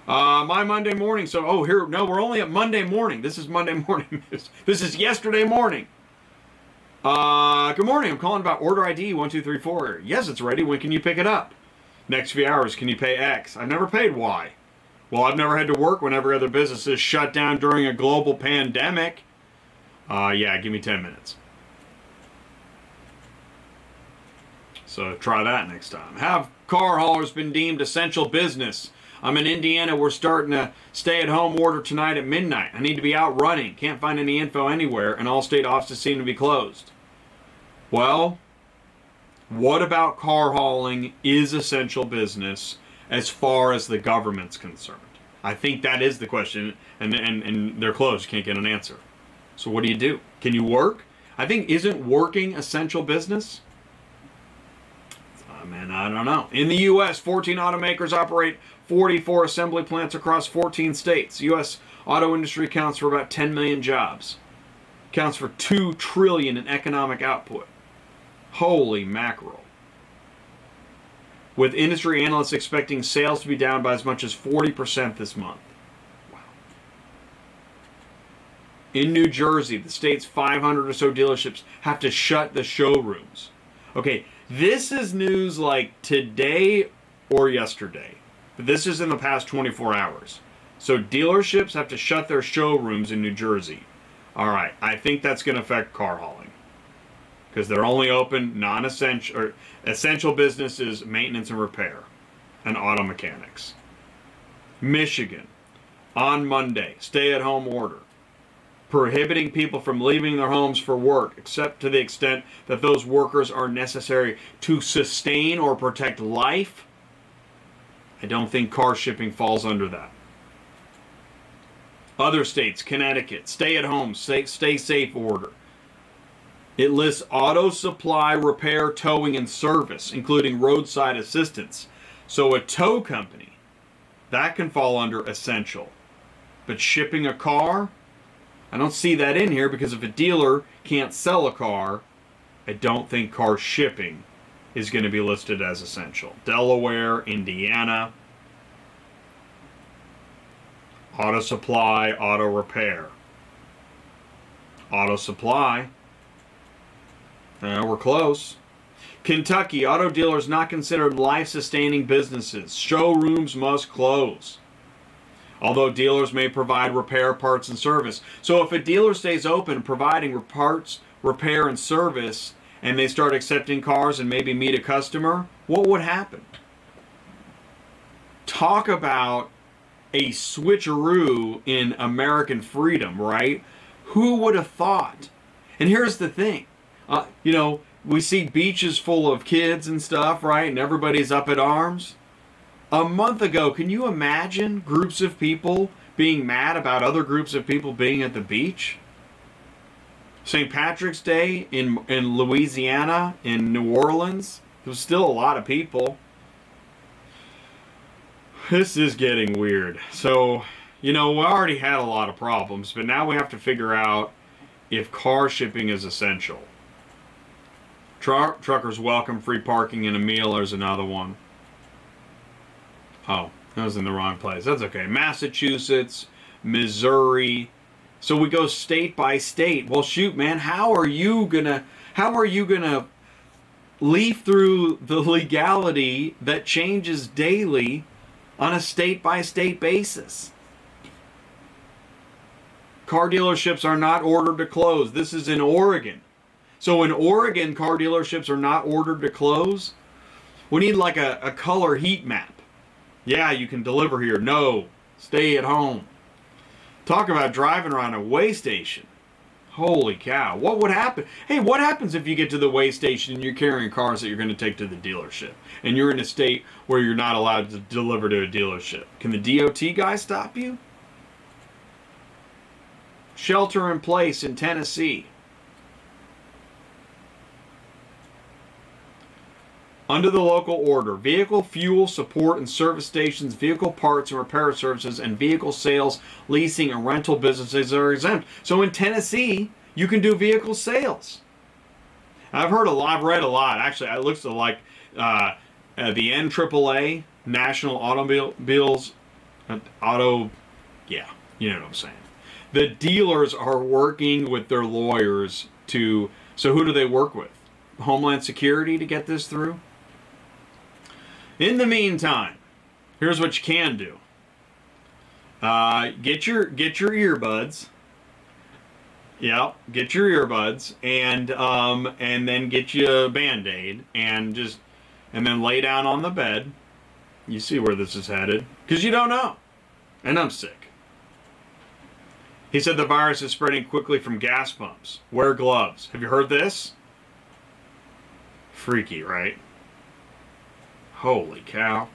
My Monday morning. So, we're only at Monday morning. This is Monday morning. This is yesterday morning. Good morning. I'm calling about order ID 1234. Yes, it's ready. When can you pick it up? Next few hours. Can you pay X? I've never paid Y. Well, I've never had to work when every other business is shut down during a global pandemic. Yeah, give me 10 minutes. So try that next time. Have car haulers been deemed essential business? I'm in Indiana. We're starting a stay-at-home order tonight at midnight. I need to be out running. Can't find any info anywhere, and all state offices seem to be closed. Well, what about car hauling is essential business as far as the government's concerned? I think that is the question, and they're closed. Can't get an answer. So what do? Can you work? I think, isn't working essential business? Man, I don't know. In the U.S., 14 automakers operate 44 assembly plants across 14 states. U.S. auto industry accounts for about 10 million jobs. Accounts for $2 trillion in economic output. Holy mackerel. With industry analysts expecting sales to be down by as much as 40% this month. Wow. In New Jersey, the state's 500 or so dealerships have to shut the showrooms. Okay, this is news like today or yesterday. But this is in the past 24 hours. So dealerships have to shut their showrooms in New Jersey. All right, I think that's going to affect car hauling. Because they're only open non-essential or essential businesses, maintenance and repair, and auto mechanics. Michigan, on Monday, stay-at-home order. Prohibiting people from leaving their homes for work, except to the extent that those workers are necessary to sustain or protect life. I don't think car shipping falls under that. Other states, Connecticut, stay at home, stay safe order. It lists auto supply, repair, towing, and service, including roadside assistance. So a tow company, that can fall under essential. But shipping a car, I don't see that in here because if a dealer can't sell a car, I don't think car shipping is going to be listed as essential. Delaware, Indiana, auto supply, auto repair. Auto supply. We're close. Kentucky, auto dealers not considered life-sustaining businesses. Showrooms must close. Although dealers may provide repair, parts, and service. So if a dealer stays open providing parts, repair, and service, and they start accepting cars and maybe meet a customer, what would happen? Talk about a switcheroo in American freedom, right? Who would have thought? And here's the thing. We see beaches full of kids and stuff, right? And everybody's up at arms. A month ago, can you imagine groups of people being mad about other groups of people being at the beach? St. Patrick's Day in Louisiana, in New Orleans, there was still a lot of people. This is getting weird. So, we already had a lot of problems, but now we have to figure out if car shipping is essential. Truckers welcome free parking and a meal. There's another one. Oh, that was in the wrong place. That's okay. Massachusetts, Missouri. So we go state by state. Well, shoot, man, how are you gonna leaf through the legality that changes daily on a state by state basis? Car dealerships are not ordered to close. This is in Oregon. So in Oregon, car dealerships are not ordered to close. We need like a color heat map. Yeah, you can deliver here. No, stay at home. Talk about driving around a weigh station. Holy cow. What would happen? Hey, what happens if you get to the weigh station and you're carrying cars that you're going to take to the dealership? And you're in a state where you're not allowed to deliver to a dealership. Can the DOT guy stop you? Shelter in place in Tennessee. Under the local order, vehicle fuel support and service stations, vehicle parts and repair services, and vehicle sales, leasing, and rental businesses are exempt. So in Tennessee, you can do vehicle sales. I've read a lot. Actually, it looks like the NAAA, National Automobiles, yeah, you know what I'm saying. The dealers are working with their lawyers so who do they work with? Homeland Security to get this through? In the meantime, here's what you can do. Get your earbuds. Yep, get your earbuds and then get you a Band-Aid and then lay down on the bed. You see where this is headed, because you don't know. And I'm sick. He said the virus is spreading quickly from gas pumps. Wear gloves. Have you heard this? Freaky, right? Holy cow.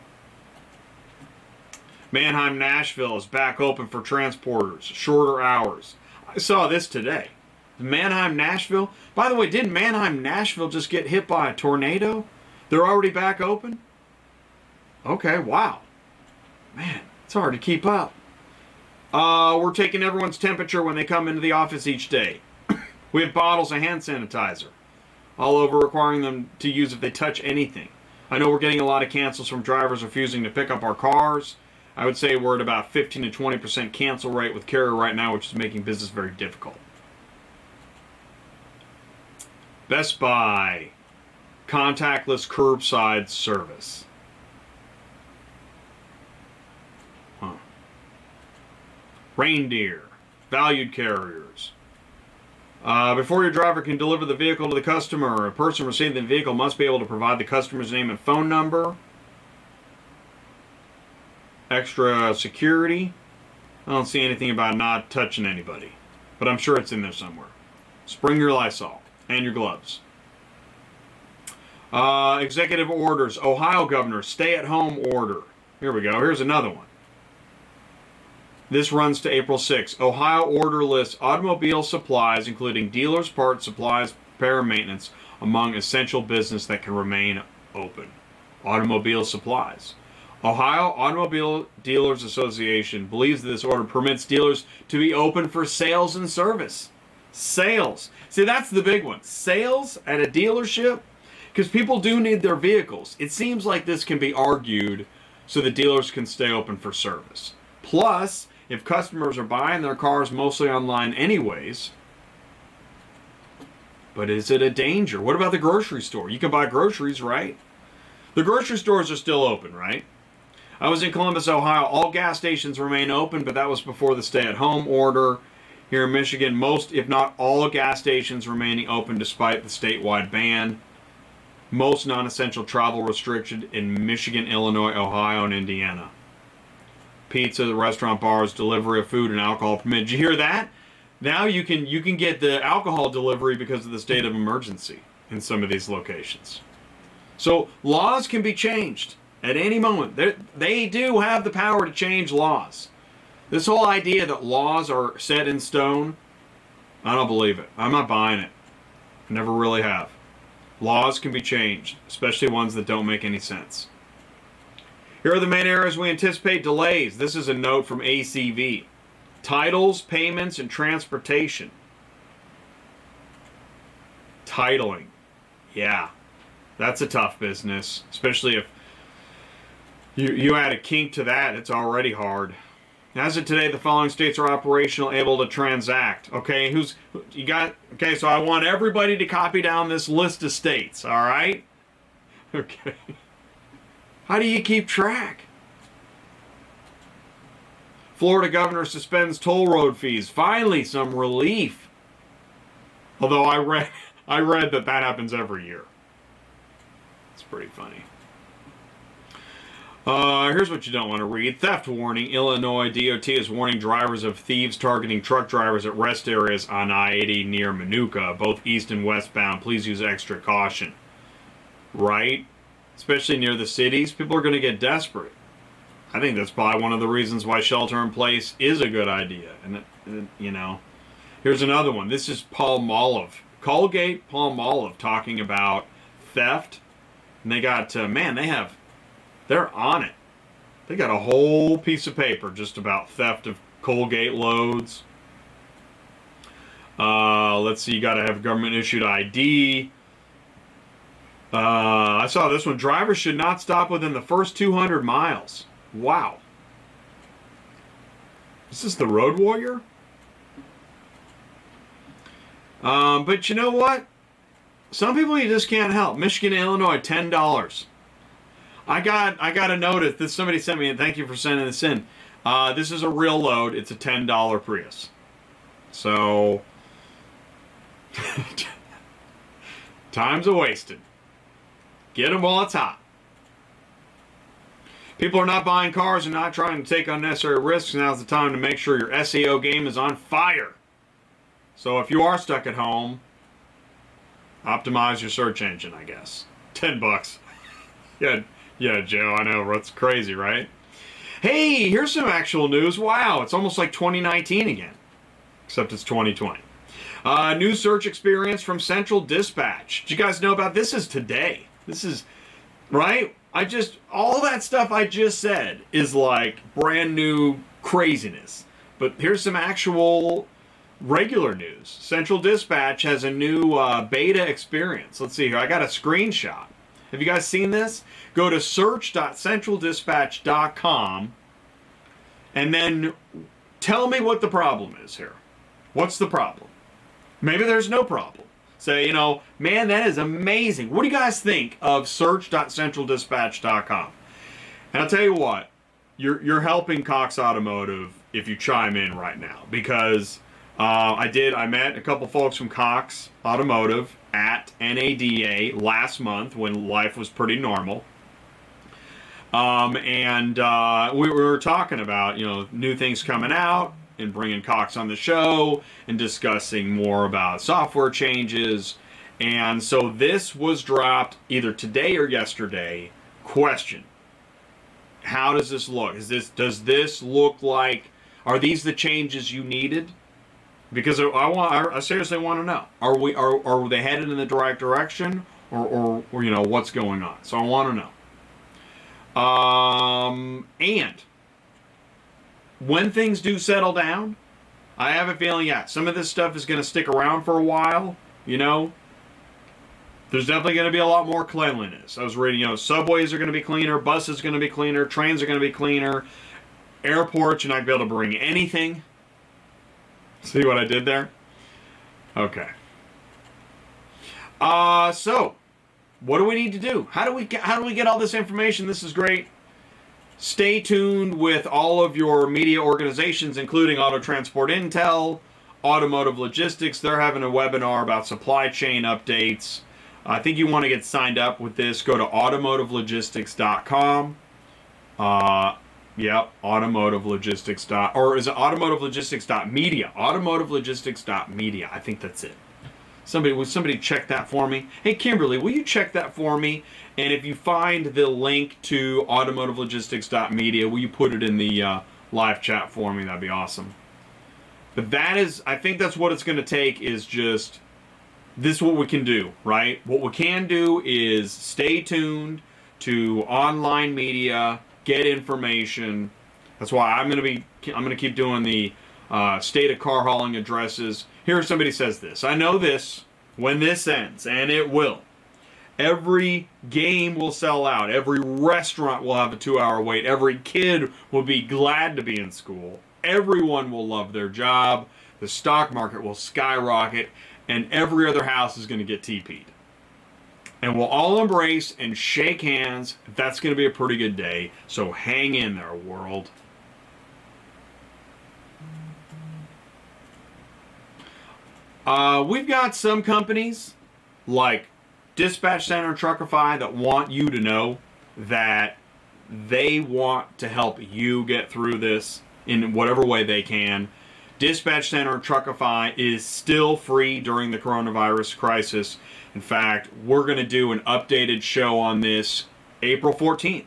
Mannheim, Nashville is back open for transporters. Shorter hours. I saw this today. Mannheim, Nashville. By the way, didn't Mannheim, Nashville just get hit by a tornado? They're already back open? Okay, wow. Man, it's hard to keep up. We're taking everyone's temperature when they come into the office each day. We have bottles of hand sanitizer all over, requiring them to use if they touch anything. I know we're getting a lot of cancels from drivers refusing to pick up our cars. I would say we're at about 15 to 20% cancel rate with carrier right now, which is making business very difficult. Best Buy, contactless curbside service. Huh. Reindeer, valued carriers. Before your driver can deliver the vehicle to the customer, a person receiving the vehicle must be able to provide the customer's name and phone number. Extra security. I don't see anything about not touching anybody, but I'm sure it's in there somewhere. Spring your Lysol and your gloves. Executive orders. Ohio governor stay-at-home order. Here we go. Here's another one. This runs to April 6th. Ohio order lists automobile supplies, including dealers, parts, supplies, repair, and maintenance, among essential business that can remain open. Automobile supplies. Ohio Automobile Dealers Association believes that this order permits dealers to be open for sales and service. Sales. See, that's the big one. Sales at a dealership. Because people do need their vehicles. It seems like this can be argued so the dealers can stay open for service. Plus, if customers are buying their cars mostly online anyways, but is it a danger? What about the grocery store? You can buy groceries, right? The grocery stores are still open, right? I was in Columbus, Ohio. All gas stations remain open, but that was before the stay-at-home order. Here in Michigan, most, if not all, gas stations remaining open despite the statewide ban. Most non-essential travel restricted in Michigan, Illinois, Ohio, and Indiana. Pizza, restaurant, bars, delivery of food and alcohol permitted. Did you hear that? Now you can get the alcohol delivery because of the state of emergency in some of these locations. So laws can be changed at any moment. They do have the power to change laws. This whole idea that laws are set in stone, I don't believe it. I'm not buying it. I never really have. Laws can be changed, especially ones that don't make any sense. Here are the main areas we anticipate delays. This is a note from ACV. Titles, payments, and transportation. Titling. Yeah, that's a tough business, especially if you add a kink to that, it's already hard. As of today, the following states are operational, able to transact. Okay, okay, so I want everybody to copy down this list of states, all right? Okay. How do you keep track? Florida governor suspends toll road fees. Finally, some relief. Although I read that happens every year. It's pretty funny. Here's what you don't want to read. Theft warning. Illinois DOT is warning drivers of thieves targeting truck drivers at rest areas on I-80 near Manuka, both east and westbound. Please use extra caution. Right? Especially near the cities, people are going to get desperate. I think that's probably one of the reasons why shelter in place is a good idea. And, you know, here's another one. This is Palmolive. Colgate Palmolive talking about theft. And they got, they're on it. They got a whole piece of paper just about theft of Colgate loads. Let's see, you got to have government issued ID. I saw this one. Drivers should not stop within the first 200 miles. Wow. Is this the Road Warrior? But you know what? Some people you just can't help. Michigan, Illinois, $10. I got a notice. This somebody sent me, and thank you for sending this in. This is a real load. It's a $10 Prius. So time's a wasted. Get them while it's hot. People are not buying cars and not trying to take unnecessary risks. Now's the time to make sure your SEO game is on fire. So if you are stuck at home, optimize your search engine, I guess. $10. Yeah, Joe, I know. That's crazy, right? Hey, here's some actual news. Wow, it's almost like 2019 again. Except it's 2020. New search experience from Central Dispatch. Did you guys know about this? Is today. This is, right? All that stuff I just said is like brand new craziness. But here's some actual regular news. Central Dispatch has a new beta experience. Let's see here. I got a screenshot. Have you guys seen this? Go to search.centraldispatch.com and then tell me what the problem is here. What's the problem? Maybe there's no problem. Say, man, that is amazing. What do you guys think of search.centraldispatch.com? And I'll tell you what, you're helping Cox Automotive if you chime in right now, because I met a couple folks from Cox Automotive at NADA last month when life was pretty normal. And we were talking about, new things coming out and bringing Cox on the show and discussing more about software changes. And so this was dropped either today or yesterday. Question: how does this look? Does this look like, are these the changes you needed? Because I seriously want to know. Are they headed in the right direction, or what's going on? So I want to know. And when things do settle down, I have a feeling, some of this stuff is going to stick around for a while. there's definitely going to be a lot more cleanliness. I was reading, subways are going to be cleaner, buses are going to be cleaner, trains are going to be cleaner, airports, you're not going to be able to bring anything. See what I did there? Okay. So, what do we need to do? How do we get all this information? This is great. Stay tuned with all of your media organizations, including Auto Transport Intel, Automotive Logistics. They're having a webinar about supply chain updates. I think you want to get signed up with this. Go to automotivelogistics.com. Yep, automotivelogistics. Or is it automotivelogistics.media? Automotivelogistics.media. I think that's it. Will somebody check that for me? Hey, Kimberly, will you check that for me? And if you find the link to automotivelogistics.media, will you put it in the live chat for me? That'd be awesome. But I think that's what it's going to take, is just, this is what we can do, right? What we can do is stay tuned to online media, get information. That's why I'm going to keep doing the state of car hauling addresses. Here, somebody says this. I know this, when this ends, and it will. Every game will sell out. Every restaurant will have a 2-hour wait. Every kid will be glad to be in school. Everyone will love their job. The stock market will skyrocket. And every other house is going to get TP'd. And we'll all embrace and shake hands. That's going to be a pretty good day. So hang in there, world. We've got some companies like Dispatch Center and Truckify that want you to know that they want to help you get through this in whatever way they can. Dispatch Center and Truckify is still free during the coronavirus crisis. In fact, we're going to do an updated show on this April 14th.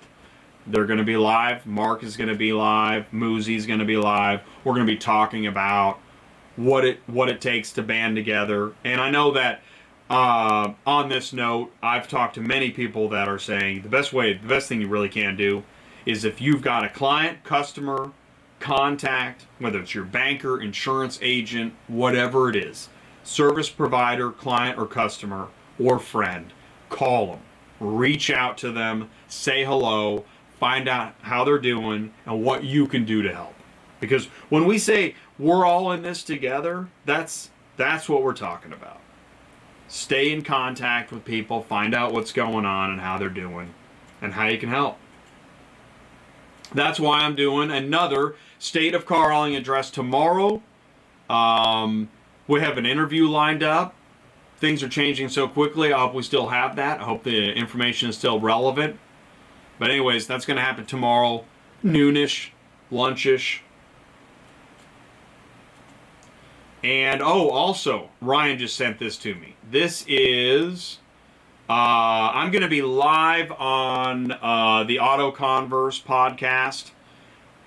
They're going to be live. Mark is going to be live. Moosey's going to be live. We're going to be talking about what it takes to band together. And I know that on this note, I've talked to many people that are saying the best thing you really can do is, if you've got a client, customer, contact, whether it's your banker, insurance agent, whatever it is, service provider, client or customer or friend, call them, reach out to them, say hello, find out how they're doing and what you can do to help. Because when we say we're all in this together, that's what we're talking about. Stay in contact with people, find out what's going on and how they're doing and how you can help. That's why I'm doing another State of Car Hauling address tomorrow. We have an interview lined up. Things are changing so quickly. I hope we still have that. I hope the information is still relevant. But anyways, that's going to happen tomorrow, noonish, lunchish. And, also, Ryan just sent this to me. This is, I'm going to be live on the Auto Converse podcast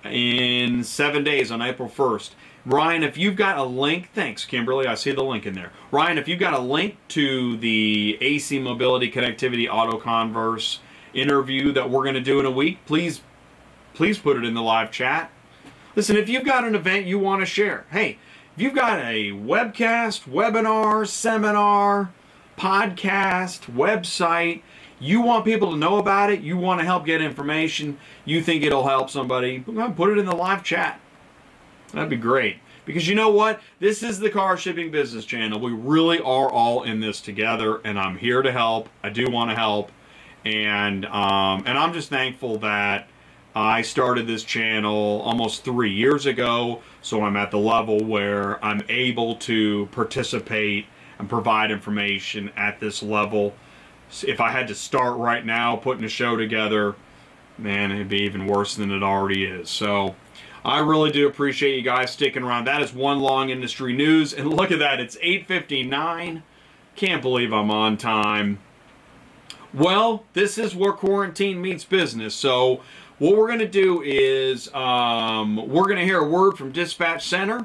in 7 days on April 1st. Ryan, if you've got a link, thanks, Kimberly, I see the link in there. Ryan, if you've got a link to the AC Mobility Connectivity Auto Converse interview that we're going to do in a week, please put it in the live chat. Listen, if you've got an event you want to share, hey, if you've got a webcast, webinar, seminar, podcast, website, you want people to know about it, you want to help get information, you think it'll help somebody, put it in the live chat. That'd be great. Because you know what? This is the Car Shipping Business Channel. We really are all in this together, and I'm here to help. I do want to help. And I'm just thankful that I started this channel almost 3 years ago, so I'm at the level where I'm able to participate and provide information at this level. If I had to start right now putting a show together, man, it'd be even worse than it already is. So I really do appreciate you guys sticking around. That is one long industry news, and look at that, it's 8:59. Can't believe I'm on time. Well, this is where quarantine meets business, so what we're going to do is we're going to hear a word from Dispatch Center,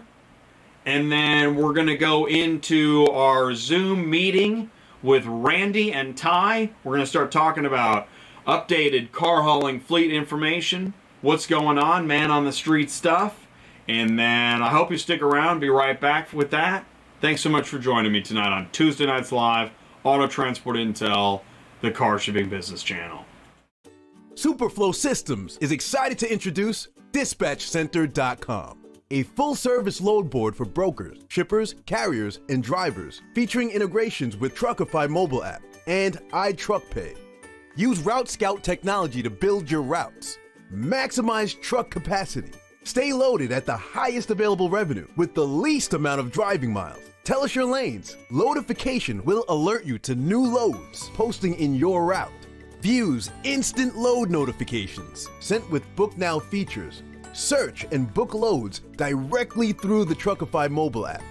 and then we're going to go into our Zoom meeting with Randy and Ty. We're going to start talking about updated car hauling fleet information, what's going on, man on the street stuff, and then I hope you stick around. Be right back with that. Thanks so much for joining me tonight on Tuesday Nights Live Auto Transport Intel, the car shipping business channel. SUPERFLO Systems is excited to introduce dispatchcenter.com, a full-service load board for brokers, shippers, carriers, and drivers, featuring integrations with Truckify mobile app and iTruckPay. Use Route Scout technology to build your routes. Maximize truck capacity. Stay loaded at the highest available revenue with the least amount of driving miles. Tell us your lanes. Loadification will alert you to new loads posting in your route. Views instant load notifications sent with Book Now features. Search and book loads directly through the Truckify mobile app.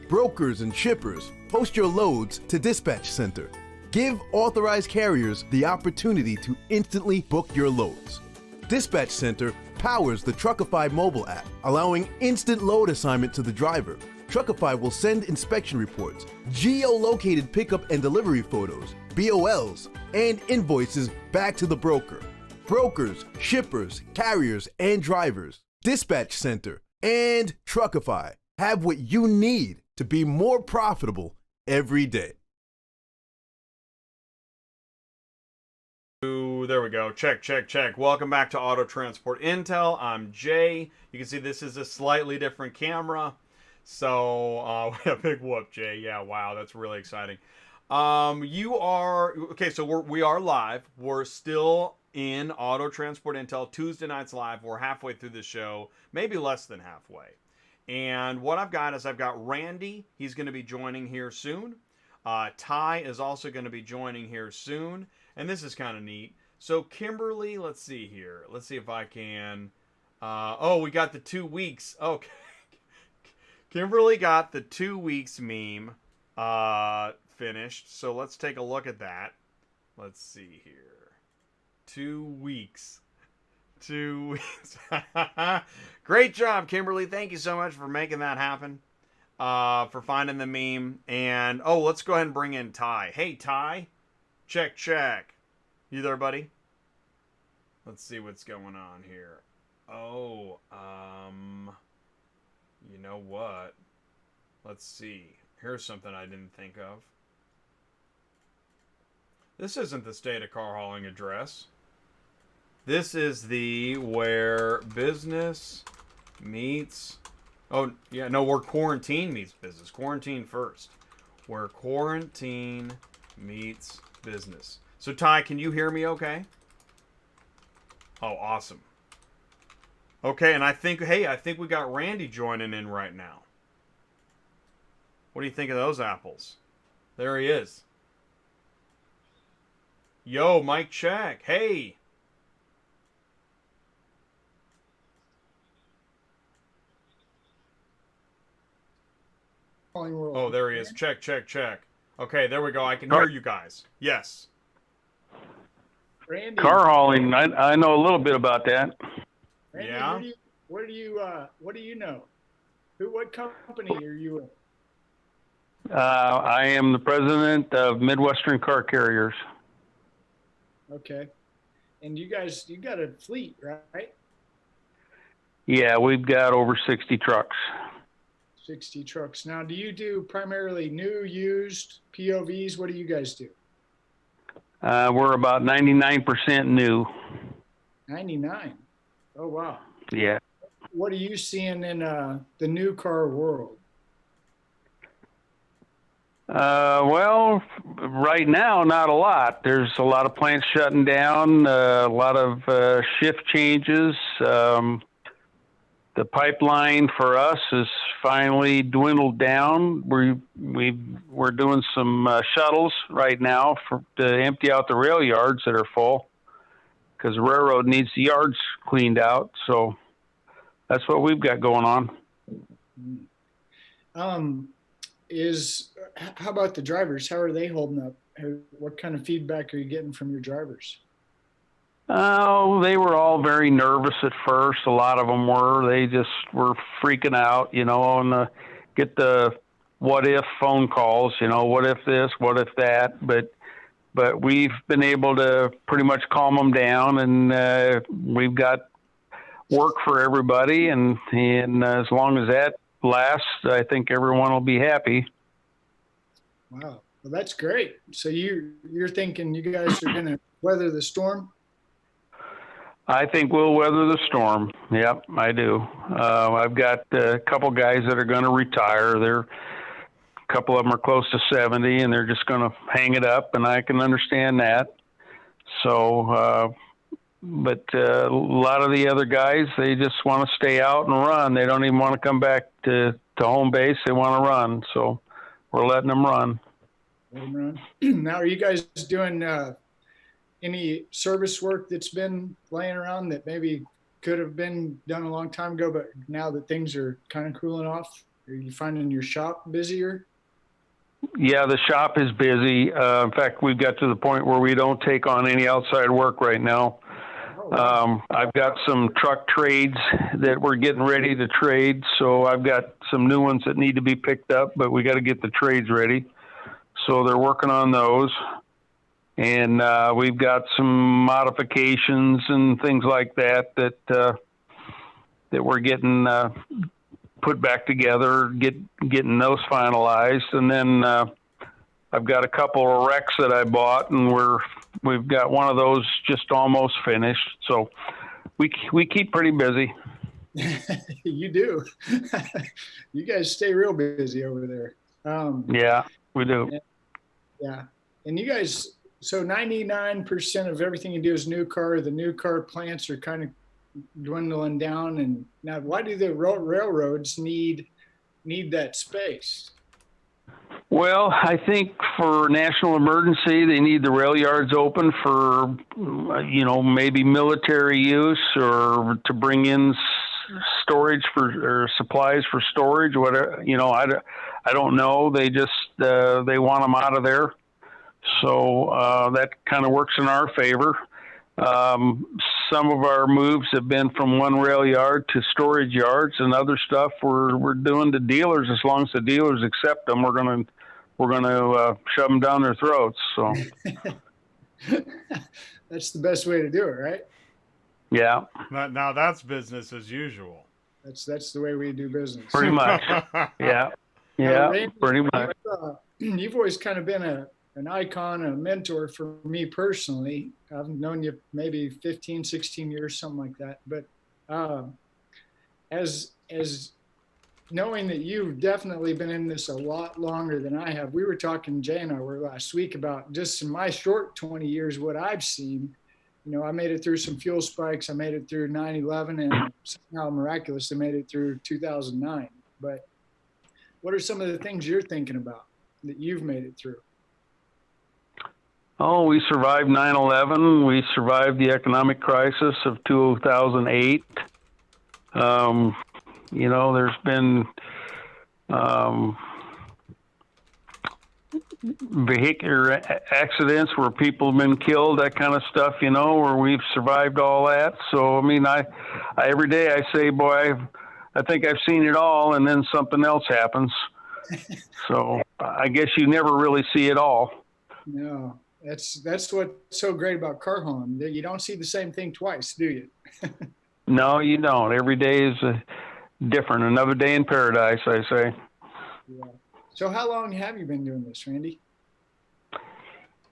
Brokers and shippers, post your loads to Dispatch Center. Give authorized carriers the opportunity to instantly book your loads. Dispatch Center powers the Truckify mobile app, allowing instant load assignment to the driver. Truckify will send inspection reports, geo-located pickup and delivery photos, BOLs, and invoices back to the broker. Brokers, shippers, carriers, and drivers, Dispatch Center, and Truckify have what you need to be more profitable every day. Ooh, there we go. Check, check, check. Welcome back to Auto Transport Intel. I'm Jay. You can see this is a slightly different camera. So, a big whoop, Jay. Yeah, wow, that's really exciting. Okay, so we are live. We're still in Auto Transport Intel. Tuesday nights live. We're halfway through the show, maybe less than halfway. And what I've got is I've got Randy. He's going to be joining here soon. Ty is also going to be joining here soon. And this is kind of neat. So Kimberly, let's see here. Let's see if I can. We got the 2 weeks. Okay. Kimberly got the 2 weeks meme finished. So let's take a look at that. Let's see here. 2 weeks. 2 weeks. Great job, Kimberly. Thank you so much for making that happen. For finding the meme. And, let's go ahead and bring in Ty. Hey, Ty. Check, check. You there, buddy? Let's see what's going on here. You know what? Let's see. Here's something I didn't think of. This isn't the state of car hauling address. This is the where business meets... where quarantine meets business. Quarantine first. Where quarantine meets business. So, Ty, can you hear me okay? Oh, awesome. Okay, and I think we got Randy joining in right now. What do you think of those apples? There he is. Yo, mic check. Hey. Oh, there he is. Check, check, check. Okay, there we go. I can hear you guys. Yes. Randy, car hauling, I know a little bit about that. Randy, Yeah. What do you know? What company are you in? I am the president of Midwestern Car Carriers. Okay. And you got a fleet, right? Yeah, we've got over 60 trucks. 60 trucks. Now, do you do primarily new, used, POVs? What do you guys do? We're about 99% new. 99. Oh, wow. Yeah. What are you seeing in the new car world? Well, right now, not a lot. There's a lot of plants shutting down, a lot of shift changes. The pipeline for us is finally dwindled down. We're doing some shuttles right now to empty out the rail yards that are full because the railroad needs the yards cleaned out. So that's what we've got going on. How about the drivers? How are they holding up? What kind of feedback are you getting from your drivers? Oh, they were all very nervous at first. A lot of them were. They just were freaking out, and get the what if phone calls, what if this, what if that. But we've been able to pretty much calm them down, and we've got work for everybody. And as long as that lasts, I think everyone will be happy. Wow. Well, Well, that's great. So you're thinking you guys are going to weather the storm? I think we'll weather the storm. Yep, I do. I've got a couple guys that are going to retire. A couple of them are close to 70, and they're just going to hang it up, and I can understand that. So, but a lot of the other guys, they just want to stay out and run. They don't even want to come back to home base. They want to run. So we're letting them run. Let them run. Now, are you guys doing any service work that's been laying around that maybe could have been done a long time ago, but now that things are kind of cooling off, are you finding your shop busier? Yeah, the shop is busy. In fact, we've got to the point where we don't take on any outside work right now. Oh, wow. I've got some truck trades that we're getting ready to trade, so I've got some new ones that need to be picked up, but we got to get the trades ready. So they're working on those. And we've got some modifications and things like that we're getting put back together, getting those finalized. And then I've got a couple of wrecks that I bought, and we've got one of those just almost finished. So we keep pretty busy. You do. You guys stay real busy over there. Yeah, we do. Yeah. And you guys, so 99% of everything you do is new car. The new car plants are kind of dwindling down. And now, why do the railroads need that space? Well, I think for national emergency, they need the rail yards open for, maybe military use or to bring in storage or supplies for storage. Whatever, I don't know. They just they want them out of there. So that kind of works in our favor. Some of our moves have been from one rail yard to storage yards, and other stuff we're doing to dealers. As long as the dealers accept them, we're gonna shove them down their throats. So that's the best way to do it, right? Yeah. Now that's business as usual. That's the way we do business. Pretty much. Yeah. Yeah. Randy, pretty much. You've always kind of been an icon, a mentor for me personally. I've known you maybe 15, 16 years, something like that. But as knowing that you've definitely been in this a lot longer than I have, we were talking, Jay and I were last week, about just in my short 20 years, what I've seen. I made it through some fuel spikes. I made it through 9/11, and somehow miraculously made it through 2009. But what are some of the things you're thinking about that you've made it through? Oh, we survived 9/11. We survived the economic crisis of 2008. There's been vehicular accidents where people have been killed, that kind of stuff, where we've survived all that. So, I every day I say, boy, I think I've seen it all, and then something else happens. So I guess you never really see it all. No. That's what's so great about car hauling. You don't see the same thing twice, do you? No, you don't. Every day is different. Another day in paradise, I say. Yeah. So how long have you been doing this, Randy?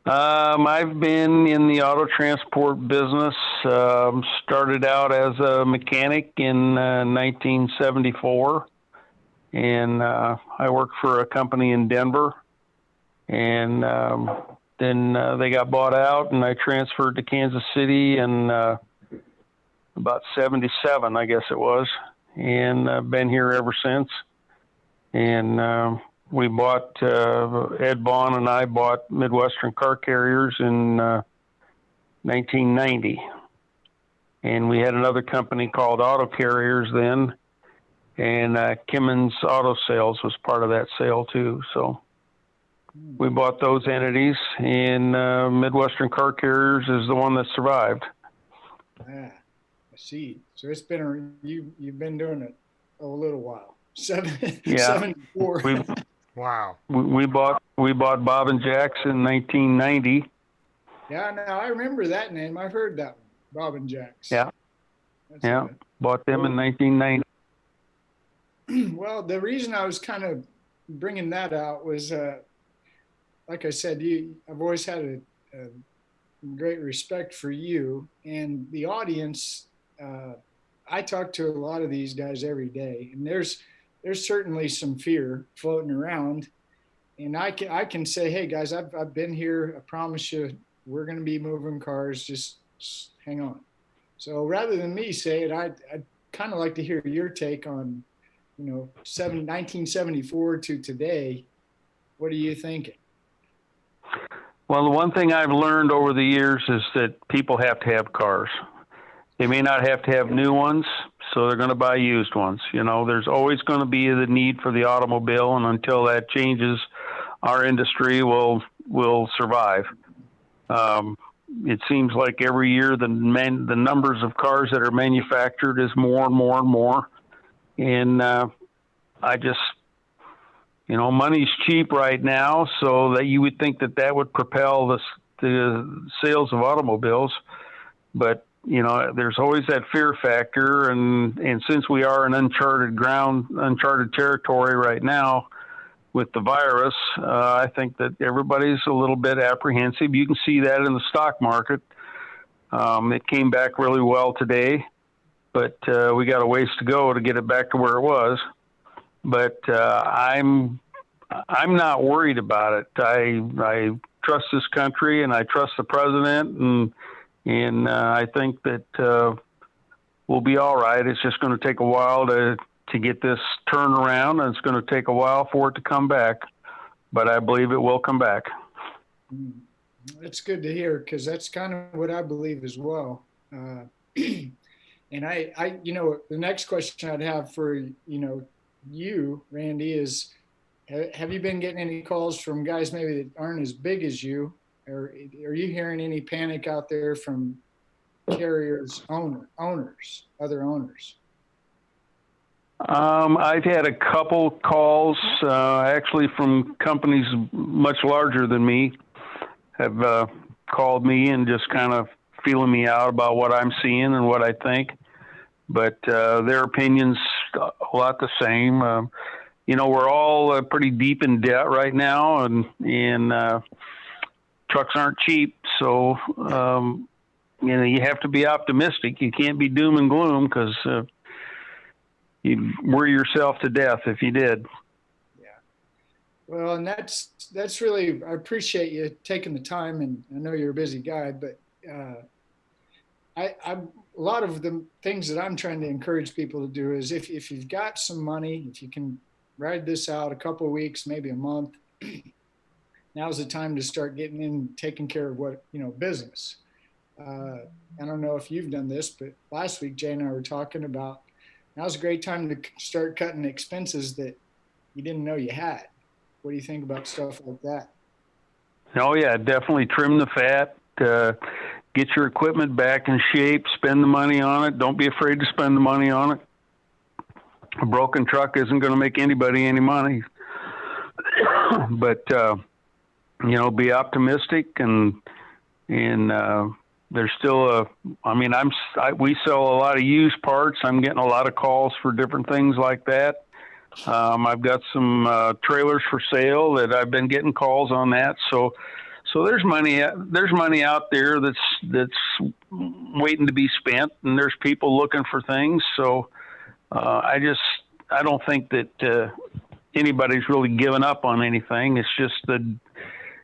I've been in the auto transport business. Started out as a mechanic in 1974, and I worked for a company in Denver, and then they got bought out, and I transferred to Kansas City in about 77, I guess it was, and I've been here ever since. And we bought, Ed Vaughn and I bought Midwestern Car Carriers in 1990. And we had another company called Auto Carriers then, and Kimmons Auto Sales was part of that sale too. So we bought those entities, and Midwestern Car Carriers is the one that survived. I see. So it's been you've been doing it a little while. 74. Wow. We bought Bob and Jax in 1990. Yeah, no, I remember that name. I've heard that one, Bob and Jax. Yeah. That's yeah. Good. Bought them in 1990. Well, the reason I was kind of bringing that out was like I said, I've always had a great respect for you and the audience. I talk to a lot of these guys every day, and there's certainly some fear floating around. And I can say, hey guys, I've been here. I promise you, we're going to be moving cars. Just hang on. So rather than me say it, I'd kind of like to hear your take on, 1974 to today. What are you thinking? Well, the one thing I've learned over the years is that people have to have cars. They may not have to have new ones, so they're going to buy used ones. There's always going to be the need for the automobile, and until that changes, our industry will survive. It seems like every year the numbers of cars that are manufactured is more and more and more. And I just, money's cheap right now, so that you would think that would propel the sales of automobiles. But, there's always that fear factor. And since we are in uncharted territory right now with the virus, I think that everybody's a little bit apprehensive. You can see that in the stock market. It came back really well today, but we got a ways to go to get it back to where it was. But I'm not worried about it. I trust this country, and I trust the president, and I think that we'll be all right. It's just going to take a while to get this turned around, and it's going to take a while for it to come back. But I believe it will come back. That's good to hear, because that's kind of what I believe as well. And I the next question I'd have for you, Randy, is have you been getting any calls from guys maybe that aren't as big as you, or are you hearing any panic out there from carriers, other owners? I've had a couple calls, actually from companies much larger than me, have called me and just kind of feeling me out about what I'm seeing and what I think. But their opinion's a lot the same. We're all pretty deep in debt right now, and trucks aren't cheap. So, you have to be optimistic. You can't be doom and gloom, because you'd worry yourself to death if you did. Yeah. Well, and that's really, I appreciate you taking the time, and I know you're a busy guy, but a lot of the things that I'm trying to encourage people to do is if you've got some money, if you can ride this out a couple of weeks, maybe a month, now's the time to start getting in, taking care of business. I don't know if you've done this, but last week Jay and I were talking about now's a great time to start cutting expenses that you didn't know you had. What do you think about stuff like that? Oh yeah, definitely trim the fat, get your equipment back in shape, spend the money on it. Don't be afraid to spend the money on it. A broken truck isn't going to make anybody any money. But, be optimistic, and there's still we sell a lot of used parts. I'm getting a lot of calls for different things like that. I've got some trailers for sale that I've been getting calls on that. So there's money out there that's waiting to be spent, and there's people looking for things. So I don't think that anybody's really given up on anything. It's just that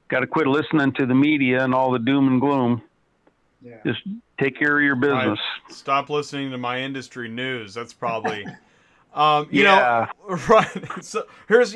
got to quit listening to the media and all the doom and gloom. Yeah. Just take care of your business. Stop listening to my industry news. That's probably, right. So here's,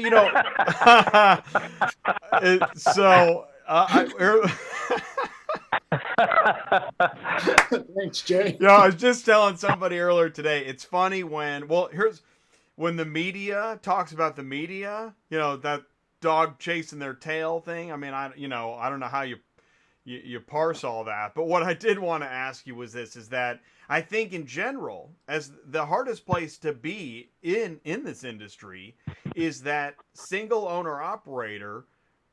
Thanks, Jay. I was just telling somebody earlier today, it's funny when the media talks about the media, that dog chasing their tail thing. I mean, I don't know how you parse all that, but what I did want to ask you was is that I think in general, as the hardest place to be in this industry is that single owner operator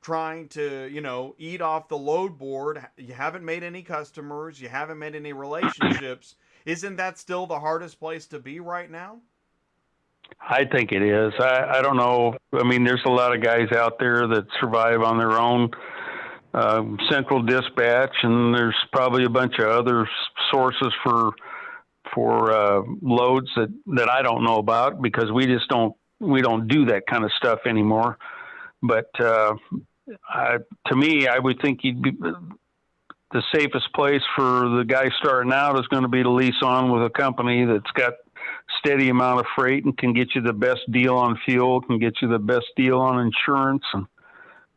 trying to, eat off the load board. You haven't made any customers. You haven't made any relationships. Isn't that still the hardest place to be right now? I think it is. I don't know. I mean, there's a lot of guys out there that survive on their own. Central dispatch, and there's probably a bunch of other sources for loads that I don't know about, because we don't do that kind of stuff anymore. But to me, I would think the safest place for the guy starting out is going to be to lease on with a company that's got steady amount of freight and can get you the best deal on fuel, can get you the best deal on insurance,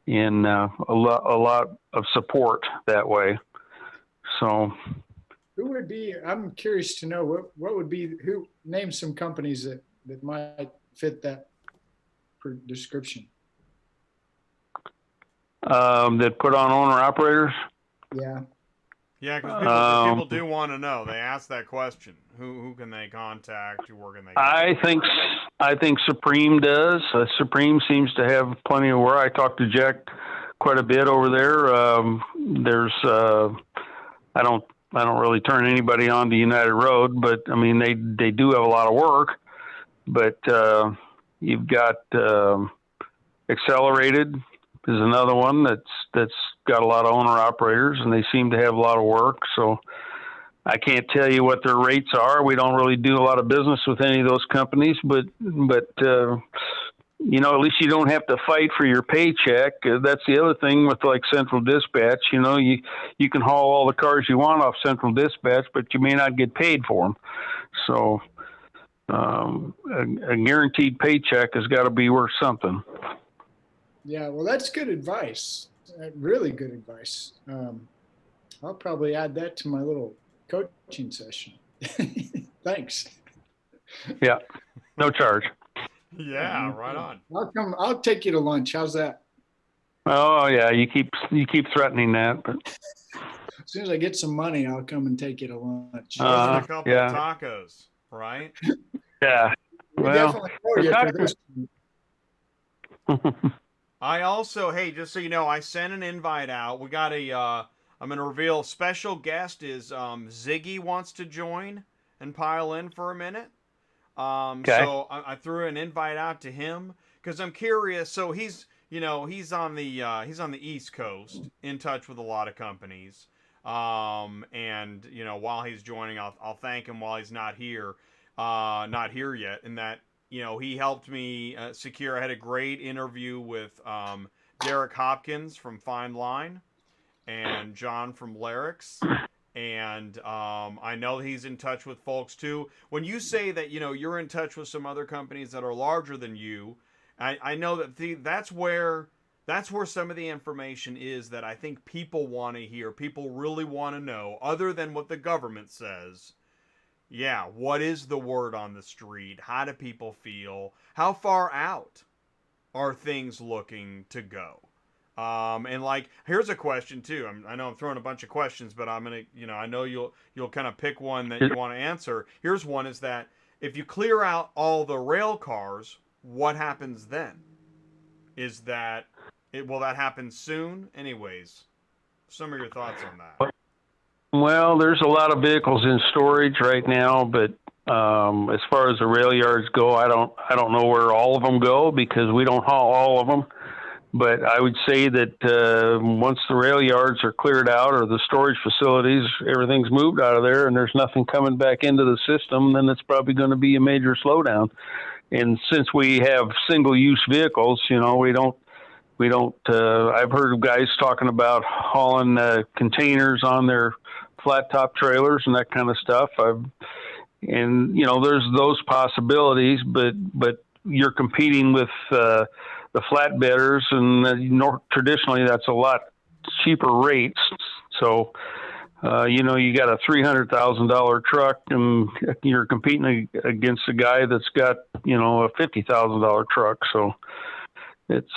and a lot of support that way. So, who would be? I'm curious to know what would be. Who name some companies that might fit that description? That put on owner operators. Yeah. Yeah, because people do want to know. They ask that question: Who can they contact? Where can they? I think Supreme does. Supreme seems to have plenty of work. I talked to Jack quite a bit over there. There's I don't really turn anybody on to United Road, but I mean they do have a lot of work. But you've got Accelerated is another one that's got a lot of owner operators, and they seem to have a lot of work. So I can't tell you what their rates are. We don't really do a lot of business with any of those companies, but you know, at least you don't have to fight for your paycheck. That's the other thing with like Central Dispatch. You know, you can haul all the cars you want off Central Dispatch, but you may not get paid for them. So a guaranteed paycheck has got to be worth something. Yeah, well, that's good advice. Really good advice. I'll probably add that to my little coaching session. Thanks. Yeah, no charge. Yeah, right on. I'll take you to lunch. How's that? Oh yeah, you keep threatening that, but as soon as I get some money, I'll come and take you to lunch. A couple of tacos, right? Yeah. Well, I also, hey, just so you know, I sent an invite out. We got I'm going to reveal special guest is Ziggy wants to join and pile in for a minute. Okay. So I threw an invite out to him because I'm curious. So he's on the East Coast, in touch with a lot of companies. And while he's joining, I'll thank him while he's not here yet. In that, he helped me secure. I had a great interview with Derek Hopkins from Fine Line and John from Larix. And I know he's in touch with folks too. When you say that, you're in touch with some other companies that are larger than you, I know that that's where some of the information is that I think people want to hear. People really want to know, other than what the government says. Yeah, what is the word on the street? How do people feel? How far out are things looking to go? And like, here's a question too. I know I'm throwing a bunch of questions, but I'm gonna, I know you'll kind of pick one that you want to answer. Here's one: is that if you clear out all the rail cars, what happens then? Will that happen soon? Anyways, some of your thoughts on that. Well, there's a lot of vehicles in storage right now, but as far as the rail yards go, I don't know where all of them go because we don't haul all of them. But I would say that once the rail yards are cleared out or the storage facilities, everything's moved out of there and there's nothing coming back into the system, then it's probably going to be a major slowdown. And since we have single-use vehicles, we don't. I've heard of guys talking about hauling containers on their flat top trailers and that kind of stuff. There's those possibilities, but you're competing with the flatbedders, and traditionally that's a lot cheaper rates. So, you got a $300,000 truck, and you're competing against a guy that's got a $50,000 truck. So it's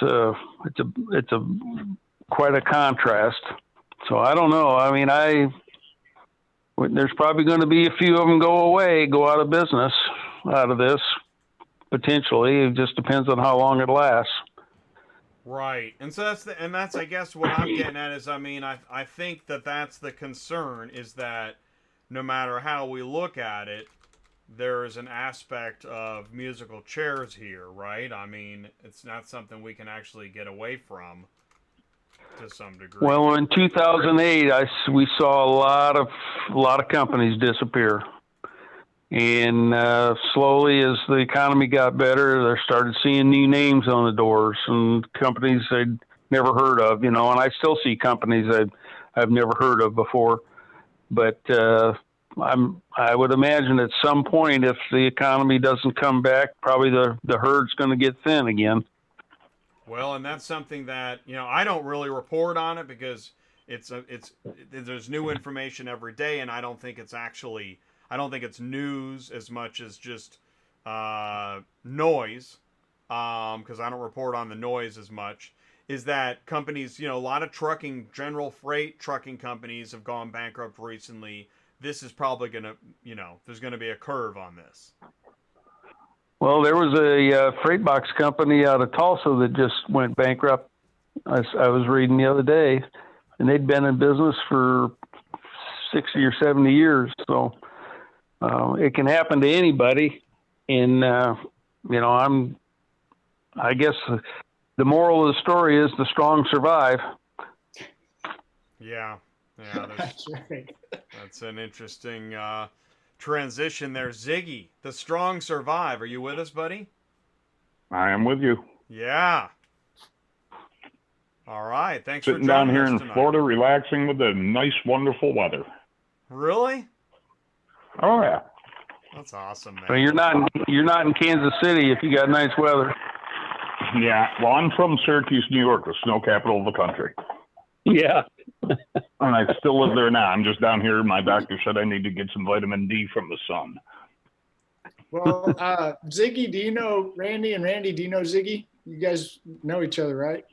quite a contrast. So I don't know. I mean, there's probably going to be a few of them go out of business out of this. Potentially, it just depends on how long it lasts. Right, and so that's I guess what I'm getting at is, I think that's the concern, is that no matter how we look at it, there is an aspect of musical chairs here, right? I mean, it's not something we can actually get away from to some degree. Well, in 2008, we saw a lot of companies disappear, and slowly, as the economy got better, they started seeing new names on the doors and companies I'd never heard of. And I still see companies I've never heard of before. But I would imagine at some point, if the economy doesn't come back, probably the herd's going to get thin again. Well, and that's something that, I don't really report on it because there's new information every day, and I don't think it's news as much as just noise, because I don't report on the noise as much, is that companies, a lot of general freight trucking companies have gone bankrupt recently. This is probably going to, there's going to be a curve on this. Well, there was a freight box company out of Tulsa that just went bankrupt. I was reading the other day, and they'd been in business for 60 or 70 years. So it can happen to anybody. And, I guess the moral of the story is the strong survive. Yeah, that's right. That's an interesting transition there. Ziggy, the strong survive. Are you with us, buddy? I am with you. Yeah. All right. Thanks for sitting joining down here us in tonight. Florida, relaxing with the nice, wonderful weather. Really? Oh yeah. That's awesome, man. So you're not in Kansas City if you got nice weather. Yeah. Well, I'm from Syracuse, New York, the snow capital of the country. Yeah. And I still live there now. I'm just down here. My doctor said I need to get some vitamin D from the sun. Well, Ziggy, do you know Randy? And Randy, do you know Ziggy? You guys know each other, right?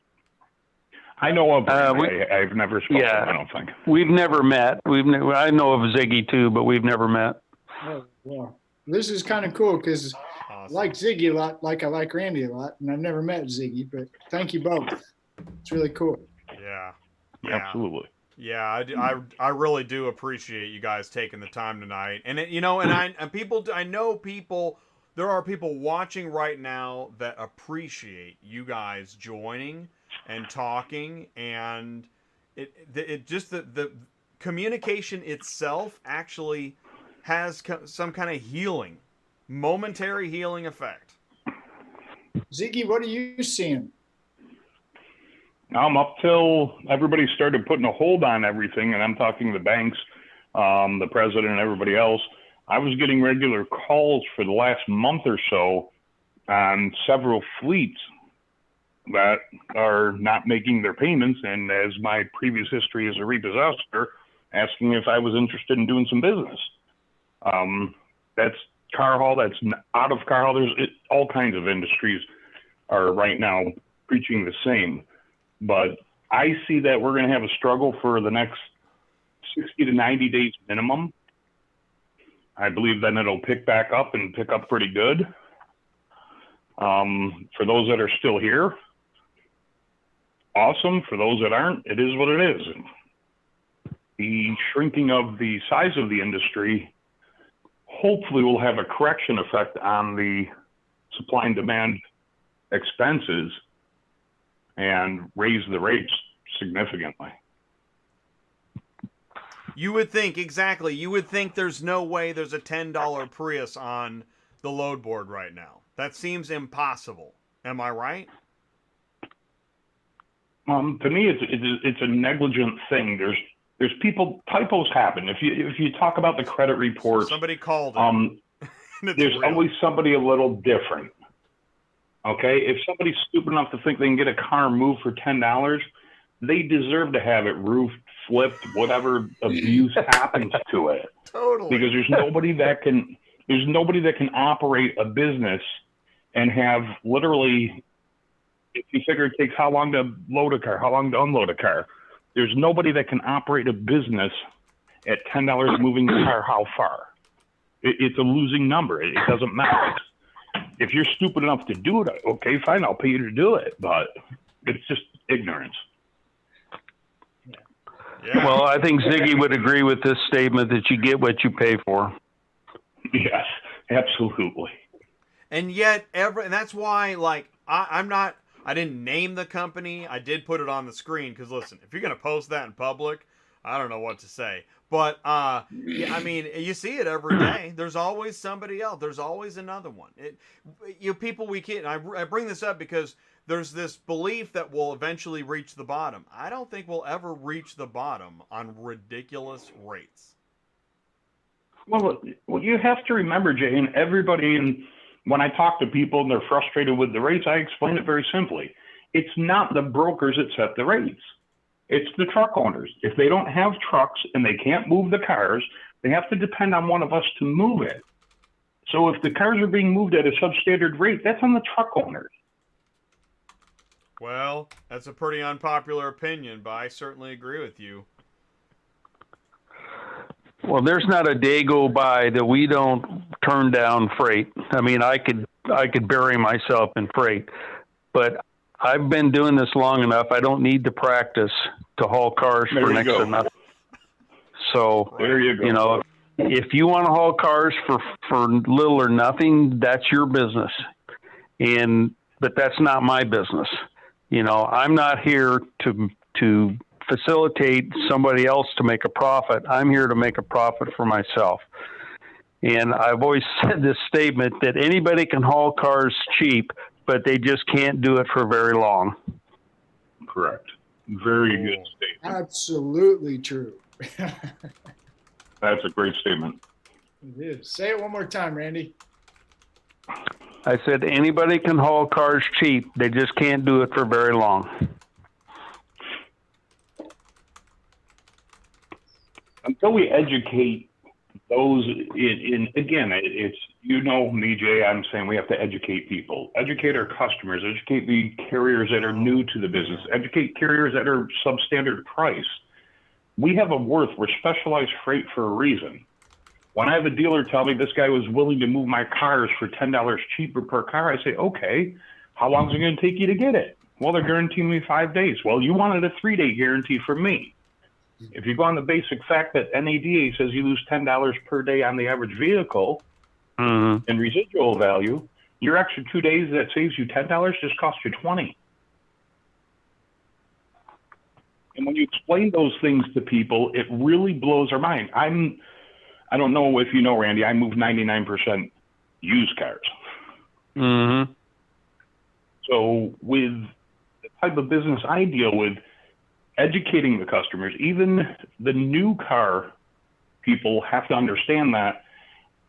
I know of I've never spoken, yeah. I don't think. We've never met. I know of Ziggy too, but we've never met. Oh, well, this is kind of cool because I like Ziggy a lot, like I like Randy a lot, and I've never met Ziggy, but thank you both. It's really cool. Yeah. Absolutely. Yeah, I really do appreciate you guys taking the time tonight. And I know people, there are people watching right now that appreciate you guys joining and talking, and it just the communication itself actually has some kind of momentary healing effect. Ziggy, what are you seeing? Up till everybody started putting a hold on everything, and I'm talking the banks, the president, and everybody else, I was getting regular calls for the last month or so on several fleets that are not making their payments, and as my previous history as a repossessor, asking if I was interested in doing some business. That's car haul, that's out of car haul. There's all kinds of industries are right now preaching the same. But I see that we're going to have a struggle for the next 60 to 90 days minimum. I believe then it'll pick back up and pick up pretty good. For those that are still here, awesome. For those that aren't, it is what it is. The shrinking of the size of the industry hopefully will have a correction effect on the supply and demand expenses and raise the rates significantly. You would think, exactly. You would think there's no way there's a $10 Prius on the load board right now. That seems impossible. Am I right? To me, it's a negligent thing. There's people, typos happen. If you talk about the credit reports, somebody called it. There's always somebody a little different. Okay, if somebody's stupid enough to think they can get a car moved for $10, they deserve to have it roofed, flipped, whatever abuse happens to it. Totally. Because there's nobody that can operate a business and have literally, if you figure it takes how long to load a car, how long to unload a car, there's nobody that can operate a business at $10 moving the car how far. It's a losing number. It doesn't matter. If you're stupid enough to do it, okay, fine, I'll pay you to do it. But it's just ignorance. Yeah. Well, I think Ziggy would agree with this statement that you get what you pay for. Yes. Absolutely. And yet, and that's why, like, I didn't name the company. I did put it on the screen because, listen, if you're going to post that in public, I don't know what to say. But, yeah, I mean, you see it every day. There's always somebody else. There's always another one. People, we can't, I bring this up because there's this belief that we'll eventually reach the bottom. I don't think we'll ever reach the bottom on ridiculous rates. Well, you have to remember, Jay, and when I talk to people and they're frustrated with the rates, I explain it very simply. It's not the brokers that set the rates. It's the truck owners. If they don't have trucks and they can't move the cars, they have to depend on one of us to move it. So if the cars are being moved at a substandard rate, that's on the truck owners. Well, that's a pretty unpopular opinion, but I certainly agree with you. Well, there's not a day go by that we don't turn down freight. I mean, I could bury myself in freight, but I've been doing this long enough. I don't need to practice to haul cars for next to nothing. So, there you go. You know, if you want to haul cars for little or nothing, that's your business. But that's not my business. You know, I'm not here to facilitate somebody else to make a profit. I'm here to make a profit for myself. And I've always said this statement that anybody can haul cars cheap, but they just can't do it for very long. Correct. Very good statement. Absolutely true. That's a great statement. It is. Say it one more time, Randy. I said anybody can haul cars cheap. They just can't do it for very long. Until we educate those again, it's, you know me, Jay, I'm saying we have to educate people, educate our customers, educate the carriers that are new to the business, educate carriers that are substandard price. We have a worth. We're specialized freight for a reason. When I have a dealer tell me this guy was willing to move my cars for $10 cheaper per car, I say, okay, how long is it going to take you to get it? Well, they're guaranteeing me 5 days. Well, you wanted a 3-day guarantee from me. If you go on the basic fact that NADA says you lose $10 per day on the average vehicle in residual value, your extra 2 days that saves you $10 just costs you $20. And when you explain those things to people, it really blows their mind. I don't know if you know, Randy, I move 99% used cars. Mm-hmm. So with the type of business I deal with, educating the customers, even the new car people have to understand that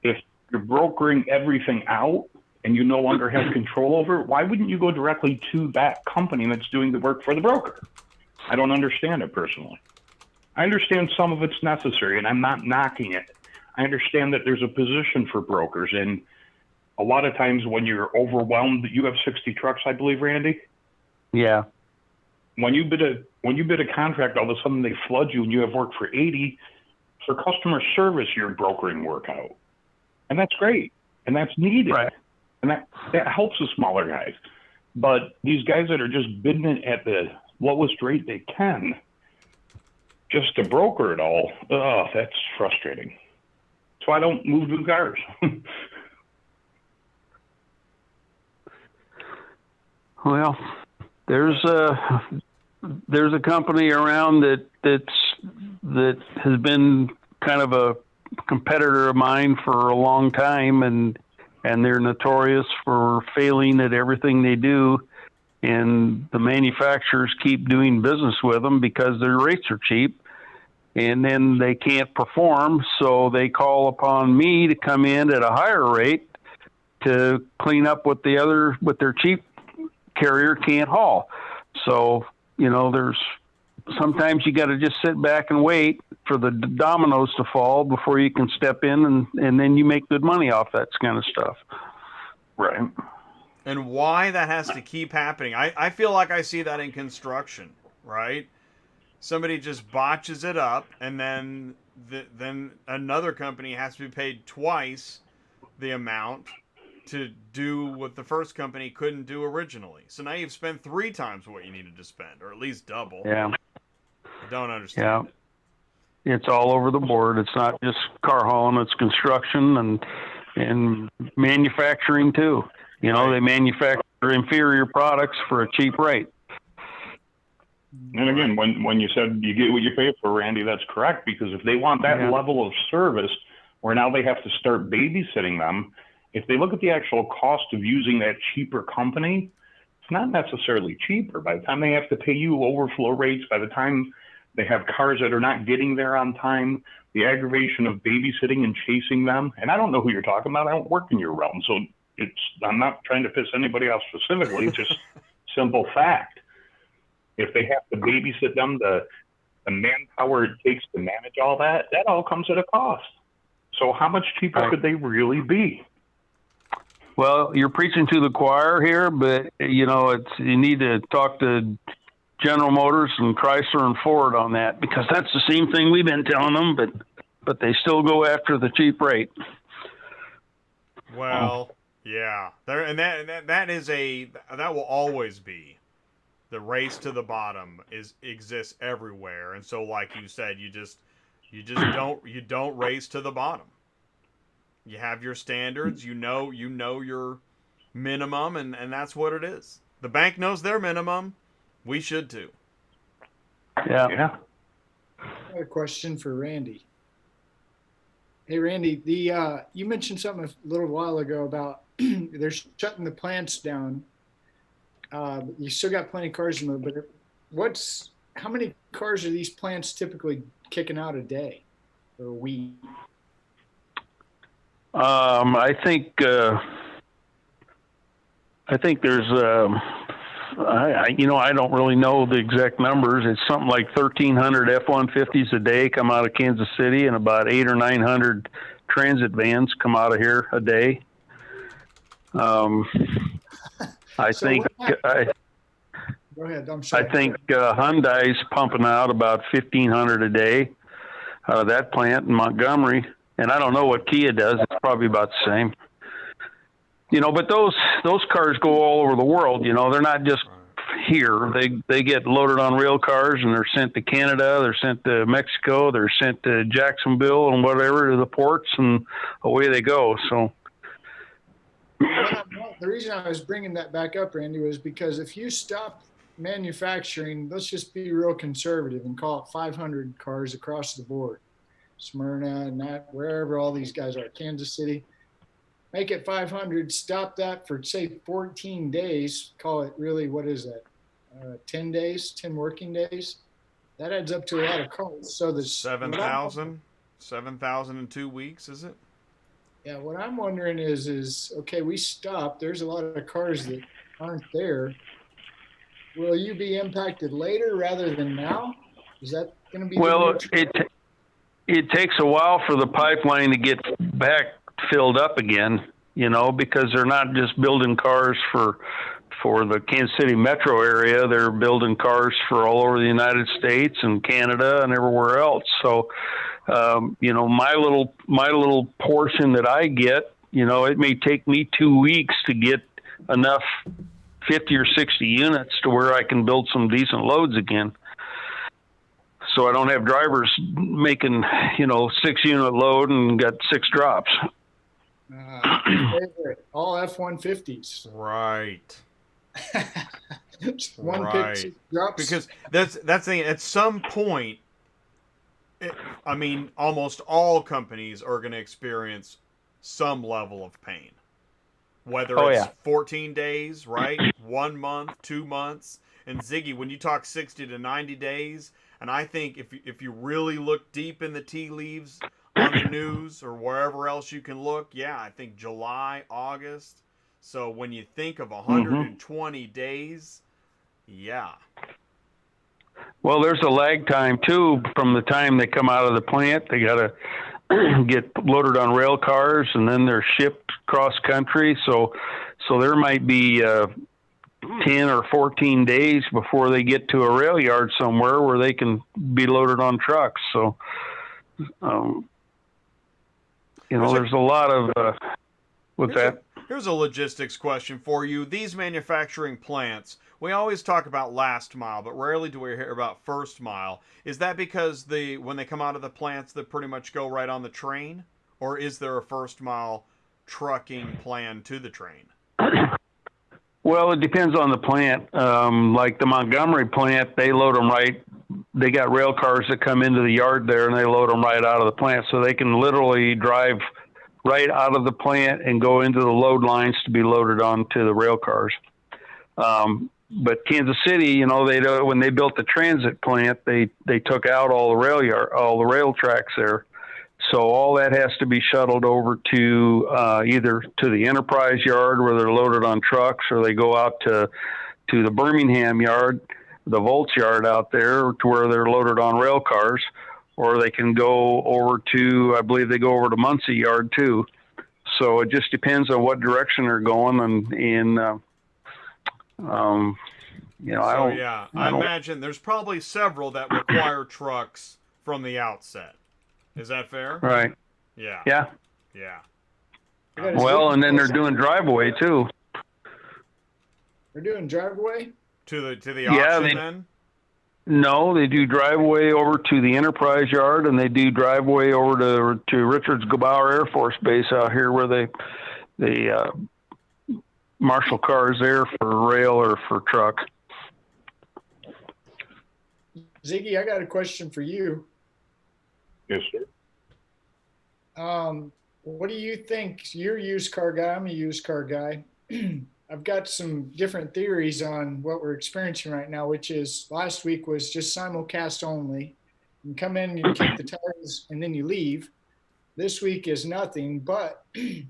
if you're brokering everything out and you no longer have control over it, why wouldn't you go directly to that company that's doing the work for the broker? I don't understand it personally. I understand some of it's necessary, and I'm not knocking it. I understand that there's a position for brokers, and a lot of times when you're overwhelmed, you have 60 trucks, I believe, Randy? Yeah. When you bid a contract, all of a sudden they flood you and you have work for 80. For customer service, you're brokering work out. And that's great. And that's needed. Right. And that helps the smaller guys. But these guys that are just bidding it at the lowest rate they can, just to broker it all, that's frustrating. So I don't move new cars. Well, there's a company around that has been kind of a competitor of mine for a long time, and they're notorious for failing at everything they do, and the manufacturers keep doing business with them because their rates are cheap, and then they can't perform, so they call upon me to come in at a higher rate to clean up what their cheap carrier can't haul. So, you know, sometimes you got to just sit back and wait for the dominoes to fall before you can step in, and then you make good money off that kind of stuff. Right. And why that has to keep happening. I feel like I see that in construction, right? Somebody just botches it up, and then another company has to be paid twice the amount to do what the first company couldn't do originally. So now you've spent 3 times what you needed to spend, or at least double. Yeah. I don't understand it. It's all over the board. It's not just car hauling, it's construction, and and manufacturing too. You know, they manufacture inferior products for a cheap rate. And again, when you said you get what you pay for, Randy, that's correct, because if they want that level of service where now they have to start babysitting them, if they look at the actual cost of using that cheaper company, it's not necessarily cheaper. By the time they have to pay you overflow rates, by the time they have cars that are not getting there on time, the aggravation of babysitting and chasing them, and I don't know who you're talking about. I don't work in your realm, so I'm not trying to piss anybody off specifically, just simple fact. If they have to babysit them, the manpower it takes to manage all that all comes at a cost. So how much cheaper could they really be? Well, you're preaching to the choir here, but you need to talk to General Motors and Chrysler and Ford on that, because that's the same thing we've been telling them, but they still go after the cheap rate. Well, yeah, that will always be. The race to the bottom exists everywhere, and so like you said, you don't race to the bottom. You have your standards, you know your minimum, and that's what it is. The bank knows their minimum. We should too. Yeah. I have a question for Randy. Hey, Randy, you mentioned something a little while ago about they're shutting the plants down. You still got plenty of cars to move, but how many cars are these plants typically kicking out a day or a week? I think there's I don't really know the exact numbers. It's something like 1,300 F-150s a day come out of Kansas City, and about 800 or 900 transit vans come out of here a day. I think Hyundai's pumping out about 1,500 a day out of that plant in Montgomery, and I don't know what Kia does. It's probably about the same. But those cars go all over the world. They're not just here. They get loaded on rail cars and they're sent to Canada, they're sent to Mexico, they're sent to Jacksonville and whatever, to the ports, and away they go. So. The reason I was bringing that back up, Randy, was because if you stop manufacturing, let's just be real conservative and call it 500 cars across the board, Smyrna and that, wherever all these guys are, Kansas City, make it 500, stop that for, say, 14 days, call it really, what is that, 10 days, 10 working days? That adds up to a lot of cars. So the 7,000 in 2 weeks, is it? Yeah, what I'm wondering is okay, we stopped. There's a lot of cars that aren't there. Will you be impacted later rather than now? Is that going to be? Well, it takes a while for the pipeline to get back filled up again, because they're not just building cars for the Kansas City metro area. They're building cars for all over the United States and Canada and everywhere else. So, my little portion that I get, it may take me 2 weeks to get enough 50 or 60 units to where I can build some decent loads again. So I don't have drivers making, 6-unit load and got 6 drops. All F-150s. Right. One pick, 6 drops. Because that's the thing. At some point, almost all companies are going to experience some level of pain. Whether it's 14 days, right? 1 month, 2 months. And Ziggy, when you talk 60 to 90 days, and I think if you really look deep in the tea leaves on the news or wherever else you can look, I think July, August. So when you think of 120 days, Well, there's a lag time too from the time they come out of the plant. They got to get loaded on rail cars, and then they're shipped cross country. So there might be 10 or 14 days before they get to a rail yard somewhere where they can be loaded on trucks. So, there's a lot of Here's a logistics question for you. These manufacturing plants, we always talk about last mile, but rarely do we hear about first mile. Is that because when they come out of the plants, they pretty much go right on the train? Or is there a first mile trucking plan to the train? Well, it depends on the plant. Like the Montgomery plant, they load them right. They got rail cars that come into the yard there, and they load them right out of the plant, so they can literally drive right out of the plant and go into the load lines to be loaded onto the rail cars. But Kansas City, you know, when they built the transit plant, they took out all the rail tracks there. So all that has to be shuttled over to either to the Enterprise yard where they're loaded on trucks, or they go out to the Birmingham yard, the Volts yard out there, to where they're loaded on rail cars, or they can go over to, I believe they go over to Muncie yard too. So it just depends on what direction they're going, you know, I imagine there's probably several that require trucks from the outset. Is that fair? Right. Yeah. Yeah. Yeah. Well, and then they're doing driveway too. They're doing driveway to the auction then? No, they do driveway over to the Enterprise yard, and they do driveway over to Richards Gebauer Air Force Base out here, where they marshal cars there for rail or for truck. Ziggy, I got a question for you. Yes, sir. What do you think? You're a used car guy. I'm a used car guy. I've got some different theories on what we're experiencing right now, which is last week was just simulcast only. You come in, you kick the tires, and then you leave. This week is nothing, but I'm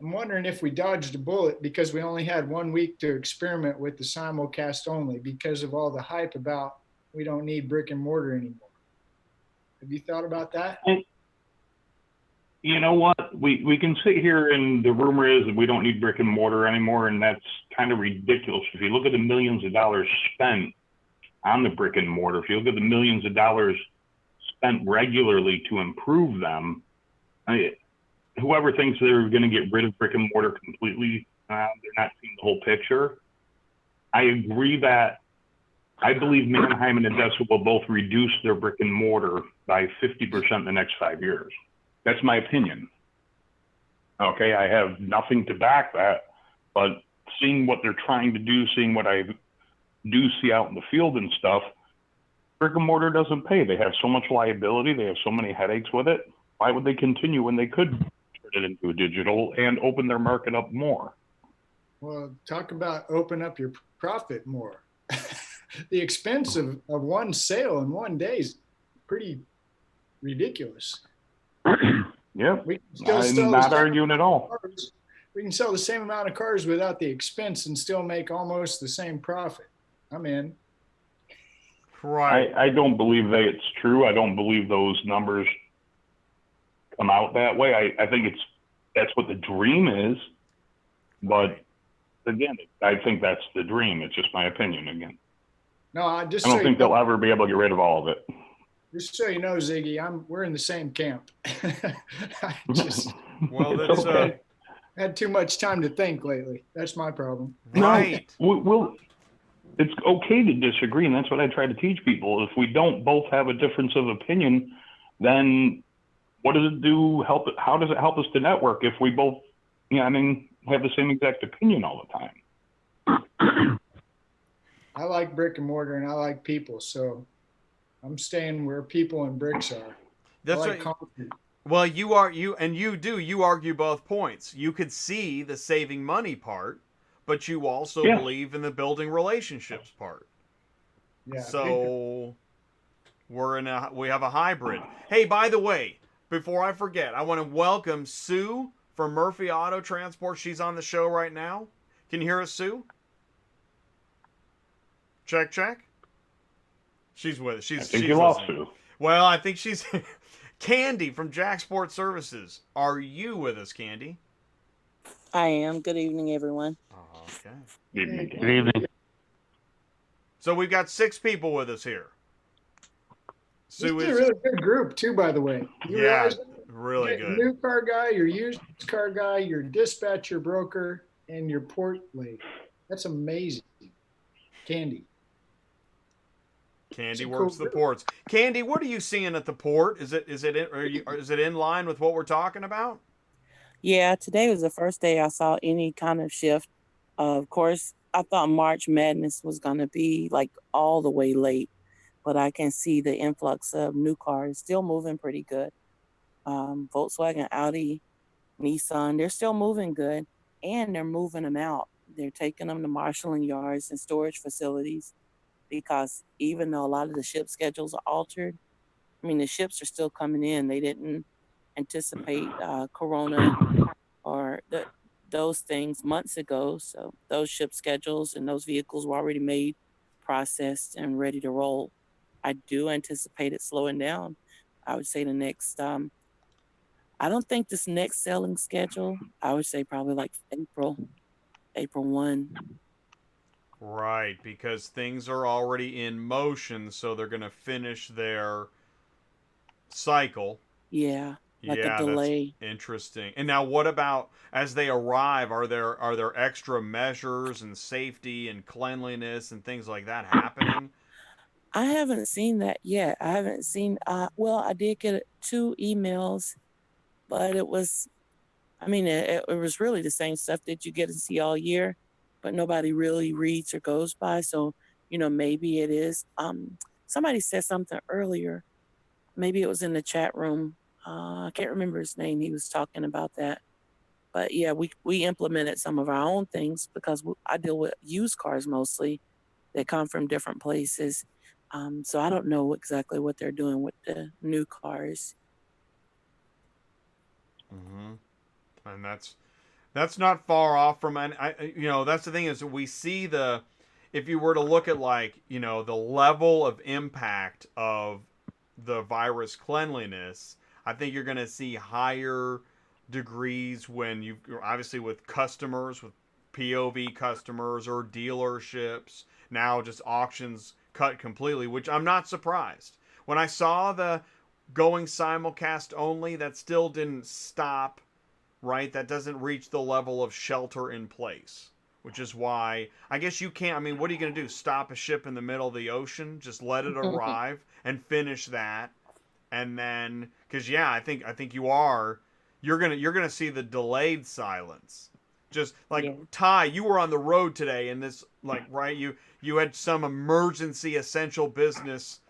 wondering if we dodged a bullet because we only had 1 week to experiment with the simulcast only because of all the hype about we don't need brick and mortar anymore. Have you thought about that? You know what? We can sit here and the rumor is that we don't need brick and mortar anymore, and that's kind of ridiculous. If you look at the millions of dollars spent on the brick and mortar, if you look at the millions of dollars spent regularly to improve them, whoever thinks they're going to get rid of brick and mortar completely, they're not seeing the whole picture. I agree that I believe Manheim and Odessa will both reduce their brick and mortar by 50% in the next 5 years. That's my opinion. Okay, I have nothing to back that, but seeing what they're trying to do, seeing what I do see out in the field and stuff, brick and mortar doesn't pay. They have so much liability. They have so many headaches with it. Why would they continue when they could turn it into a digital and open their market up more? Well, talk about open up your profit more. The expense of one sale in 1 day is pretty ridiculous. Yeah, I'm not arguing at all. Cars. We can sell the same amount of cars without the expense and still make almost the same profit. I'm in. Right. I don't believe that it's true. I don't believe those numbers come out that way. I think that's what the dream is. But again, I think that's the dream. It's just my opinion again. No, I don't think they'll ever be able to get rid of all of it. Just so you know, Ziggy, we're in the same camp. Well, that's had too much time to think lately. That's my problem. Right. Well, it's okay to disagree, and that's what I try to teach people. If we don't both have a difference of opinion, then what does it do? How does it help us to network if we both, have the same exact opinion all the time? I like brick and mortar, and I like people, so I'm staying where people and bricks are. That's right. Well, you argue both points. You could see the saving money part, but you also believe in the building relationships part. Yeah. So we have a hybrid. Hey, by the way, before I forget, I want to welcome Sue from Murphy Auto Transport. She's on the show right now. Can you hear us, Sue? Check, check. She's with us. I think you lost Sue. Well, I think she's Kandy from Jaxport Services. Are you with us, Kandy? I am. Good evening, everyone. Okay. Good evening. So we've got 6 people with us here. Sue is a really good group, too, by the way. Really good. New car guy, your used car guy, your dispatcher broker, and your port lady. That's amazing. Kandy works the ports. Kandy, what are you seeing at the port? Is it in line with what we're talking about? Yeah, today was the first day I saw any kind of shift. Of course, I thought March Madness was going to be like all the way late, but I can see the influx of new cars still moving pretty good. Volkswagen, Audi, Nissan, they're still moving good, and they're moving them out. They're taking them to marshaling yards and storage facilities because even though a lot of the ship schedules are altered, I mean, the ships are still coming in. They didn't anticipate Corona or those things months ago. So those ship schedules and those vehicles were already made, processed, and ready to roll. I do anticipate it slowing down. I would say the next, I don't think this next selling schedule, I would say probably like April 1. Right, because things are already in motion, so they're going to finish their cycle. Yeah, like Yeah, a delay. that's interesting. And now, what about as they arrive? Are there extra measures and safety and cleanliness and things like that happening? I haven't seen that yet. I haven't seen, well, I did get 2 emails, but it was, I mean, it was really the same stuff that you get to see all year, but nobody really reads or goes by. So, maybe it is. Somebody said something earlier. Maybe it was in the chat room. I can't remember his name. He was talking about that. But yeah, we implemented some of our own things because I deal with used cars mostly that come from different places. So I don't know exactly what they're doing with the new cars. Mm-hmm. And that's not far off from, and that's the thing is we see if you were to look at the level of impact of the virus cleanliness, I think you're going to see higher degrees when you obviously with customers, with POV customers or dealerships, now just auctions cut completely, which I'm not surprised. When I saw the going simulcast only, that still didn't stop, right? That doesn't reach the level of shelter in place, which is why I guess you can't. I mean, what are you going to do? Stop a ship in the middle of the ocean? Just let it arrive and finish that, and then because I think you're gonna see the delayed silence. Just like Ty, you were on the road today, and this right, you had some emergency essential business.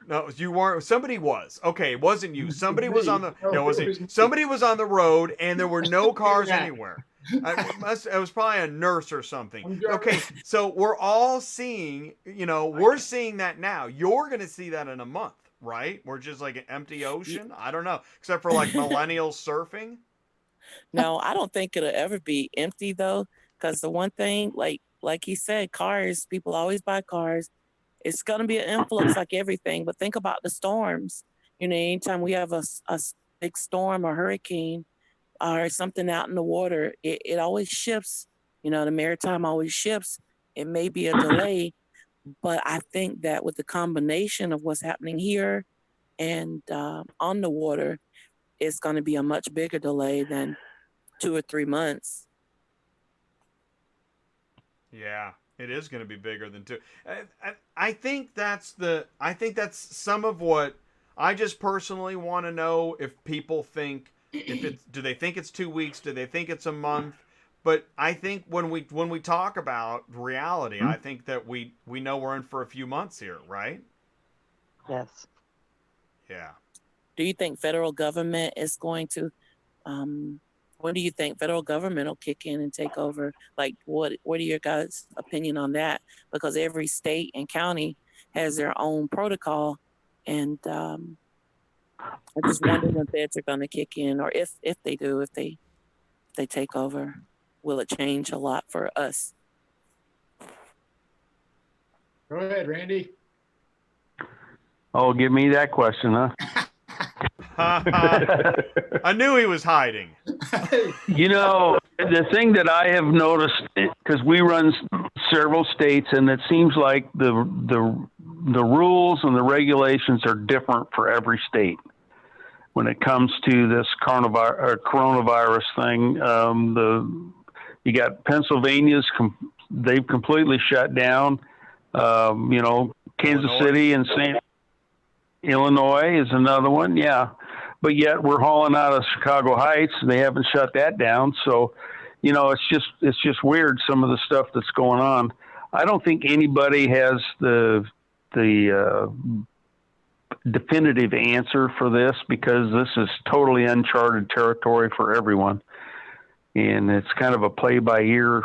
No, you weren't. Somebody was. Okay, it wasn't you. Somebody was on the. No, was it? Somebody was on the road, and there were no cars anywhere. It was probably a nurse or something. Okay, so we're all seeing. We're seeing that now. You're gonna see that in a month, right? We're just like an empty ocean. I don't know, except for like millennials surfing. No, I don't think it'll ever be empty though, because the one thing, like he said, cars. People always buy cars. It's going to be an influx like everything, but think about the storms. Anytime we have a big storm or hurricane or something out in the water, it always shifts. The maritime always shifts. It may be a delay, but I think that with the combination of what's happening here and on the water, it's going to be a much bigger delay than 2 or 3 months. Yeah. It is going to be bigger than 2. I think that's some of what I just personally want to know. If people think, do they think it's 2 weeks? Do they think it's a month? But I think when we talk about reality, I think that we know we're in for a few months here, right? Yes. Yeah. Do you think federal government is going to? When do you think federal government will kick in and take over? Like, what are your guys' opinion on that? Because every state and county has their own protocol, and I just wonder when feds are going to kick in, or if they do, if they take over, will it change a lot for us? Go ahead, Randy. Oh, give me that question, huh? I knew he was hiding. The thing that I have noticed, because we run several states, and it seems like the rules and the regulations are different for every state when it comes to this coronavirus thing. You got Pennsylvania's they've completely shut down. Kansas City and Illinois is another one, yeah. but yet we're hauling out of Chicago Heights. They haven't shut that down. So, it's just weird, some of the stuff that's going on. I don't think anybody has the definitive answer for this, because this is totally uncharted territory for everyone. And it's kind of a play by ear.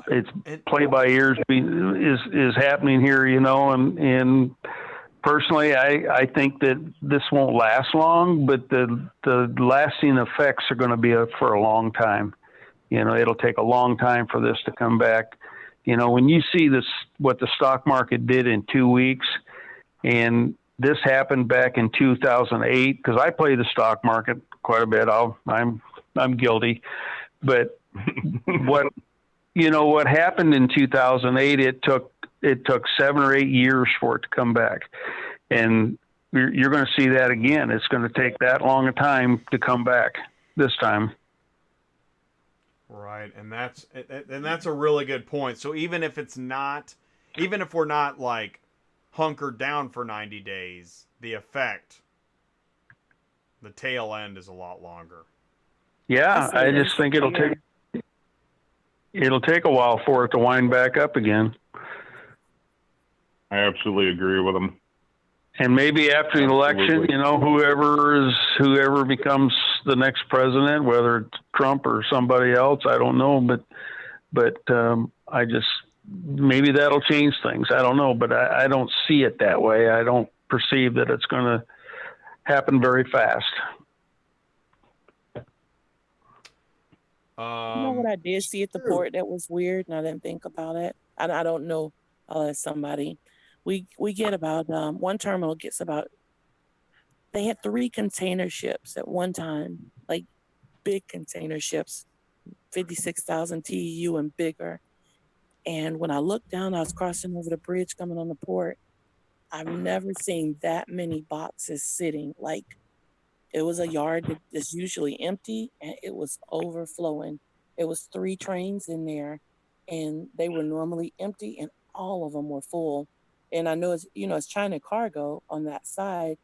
It's play by ear is happening here, and personally, I think that this won't last long, but the lasting effects are going to be for a long time. It'll take a long time for this to come back. When you see this, what the stock market did in 2 weeks, and this happened back in 2008, because I play the stock market quite a bit. I'm guilty, but what happened in 2008, it took 7 or 8 years for it to come back. And you're going to see that again. It's going to take that long a time to come back this time. Right. And that's a really good point. So even if we're not like hunkered down for 90 days, the tail end is a lot longer. Yeah. I just think it'll take a while for it to wind back up again. I absolutely agree with them. And maybe after the election, whoever becomes the next president, whether it's Trump or somebody else, I don't know, but I just, maybe that'll change things. I don't know, but I don't see it that way. I don't perceive that it's going to happen very fast. You know what I did see at the port that was weird, and I didn't think about it. I don't know. I'll ask somebody. We get about one terminal gets about. They had 3 container ships at one time, like big container ships, 56,000 TEU and bigger. And when I looked down, I was crossing over the bridge coming on the port. I've never seen that many boxes sitting. Like, it was a yard that's usually empty, and it was overflowing. It was 3 trains in there, and they were normally empty, and all of them were full. And I know it's China cargo on that side,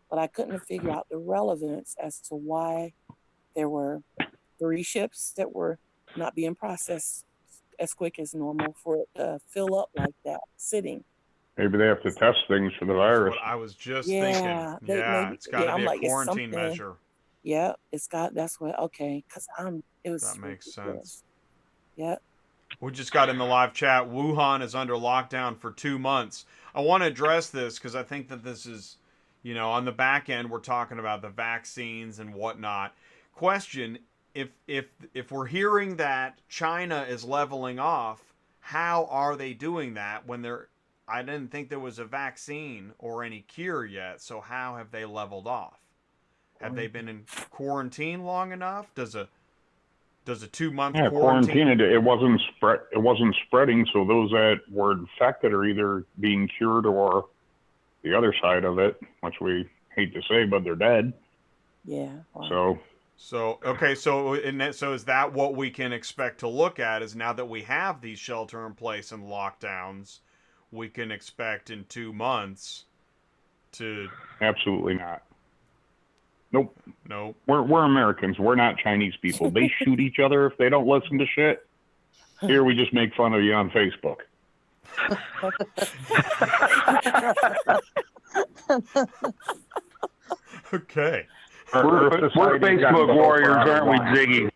but I couldn't figure out the relevance as to why there were 3 ships that were not being processed as quick as normal for it to fill up like that, sitting. Maybe they have to test things for the virus. That's what I was just thinking. It's got to be a quarantine measure. Yeah, that's what, okay, because that makes sense. Yeah. We just got in the live chat, Wuhan is under lockdown for 2 months. I want to address this because I think that this is, on the back end, we're talking about the vaccines and whatnot. Question, if we're hearing that China is leveling off, how are they doing that when I didn't think there was a vaccine or any cure yet, so how have they leveled off? Have they been in quarantine long enough? Does a 2-month quarantine? It wasn't spreading, so those that were infected are either being cured or the other side of it, which we hate to say, but they're dead. Yeah. Wow. So is that what we can expect to look at? Is now that we have these shelter in place and lockdowns, we can expect in 2 months to? Absolutely not. Nope. Nope. We're Americans. We're not Chinese people. They shoot each other if they don't listen to shit. Here we just make fun of you on Facebook. Okay. We're Facebook warriors, aren't we, Ziggy?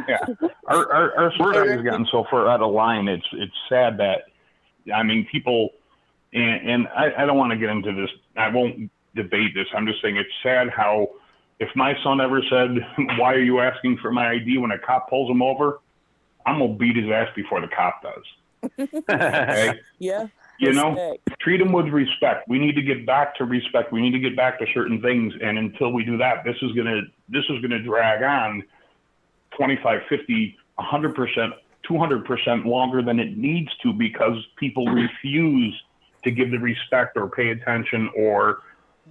Yeah. Our society's gotten so far out of line. It's sad that, people, and I don't want to get into this. I won't debate this. I'm just saying it's sad how, if my son ever said, "Why are you asking for my ID?" when a cop pulls him over, I'm gonna beat his ass before the cop does. Okay? Yeah. Treat him with respect. We need to get back to respect. We need to get back to certain things, and until we do that, this is gonna drag on 25, 50, 100%, 200% longer than it needs to, because people refuse to give the respect or pay attention or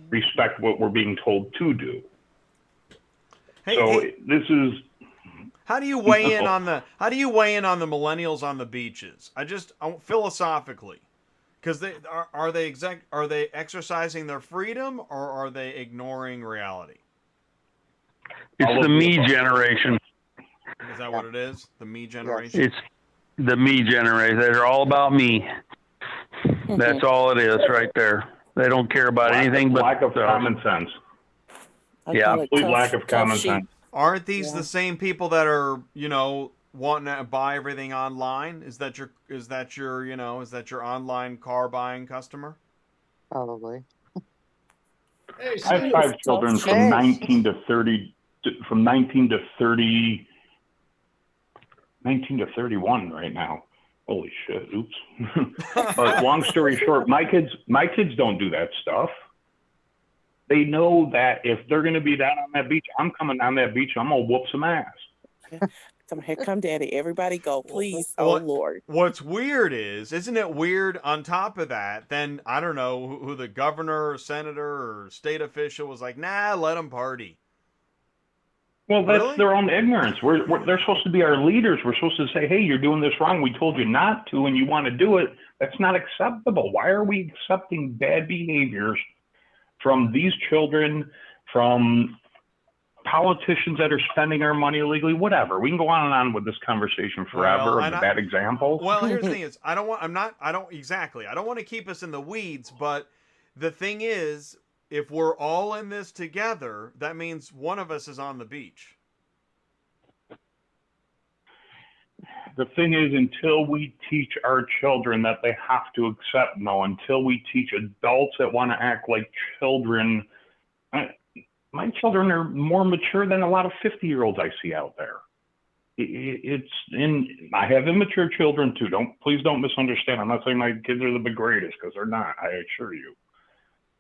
respect what we're being told to do. This is. How do you weigh in on the millennials on the beaches? Philosophically, Because are they exercising their freedom, or are they ignoring reality? It's the me generation. Is that what it is? The me generation? It's the me generation. They're all about me. That's all it is right there. They don't care about anything but lack of common sense. Complete lack of common sense. Aren't these the same people that are, wanting to buy everything online? Is that your online car buying customer? Probably. Hey, I have 5 children from 19 to 30, from 19 to 30, 19 to 31 right now. Holy shit! Oops. But long story short, my kids don't do that stuff. They know that if they're going to be down on that beach, I'm coming down that beach. I'm gonna whoop some ass. Here come Daddy. Everybody go, please. Oh Lord. What's weird isn't it weird? On top of that, then I don't know who the governor, or senator, or state official was like, nah, let them party. Well, that's their own ignorance. They're supposed to be our leaders. We're supposed to say, hey, you're doing this wrong. We told you not to, and you want to do it. That's not acceptable. Why are we accepting bad behaviors from these children, from politicians that are spending our money illegally, whatever? We can go on and on with this conversation forever of the bad examples. Well, here's the thing is, I don't want to keep us in the weeds, but the thing is, if we're all in this together, that means one of us is on the beach. The thing is, until we teach our children that they have to accept no, until we teach adults that want to act like children, my children are more mature than a lot of 50-year-olds I see out there. I have immature children too. Please don't misunderstand. I'm not saying my kids are the greatest, because they're not, I assure you.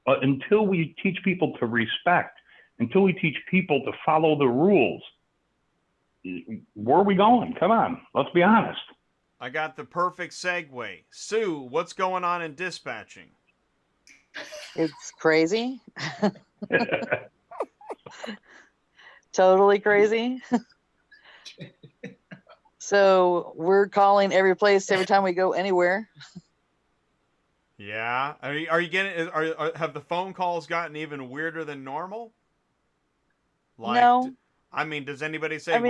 But until we teach people to respect, until we teach people to follow the rules, where are we going? Come on, let's be honest. I got the perfect segue. Sue, what's going on in dispatching? It's crazy. Totally crazy. So we're calling every place every time we go anywhere. Yeah. Are you getting? Have the phone calls gotten even weirder than normal? No. I mean, does anybody say,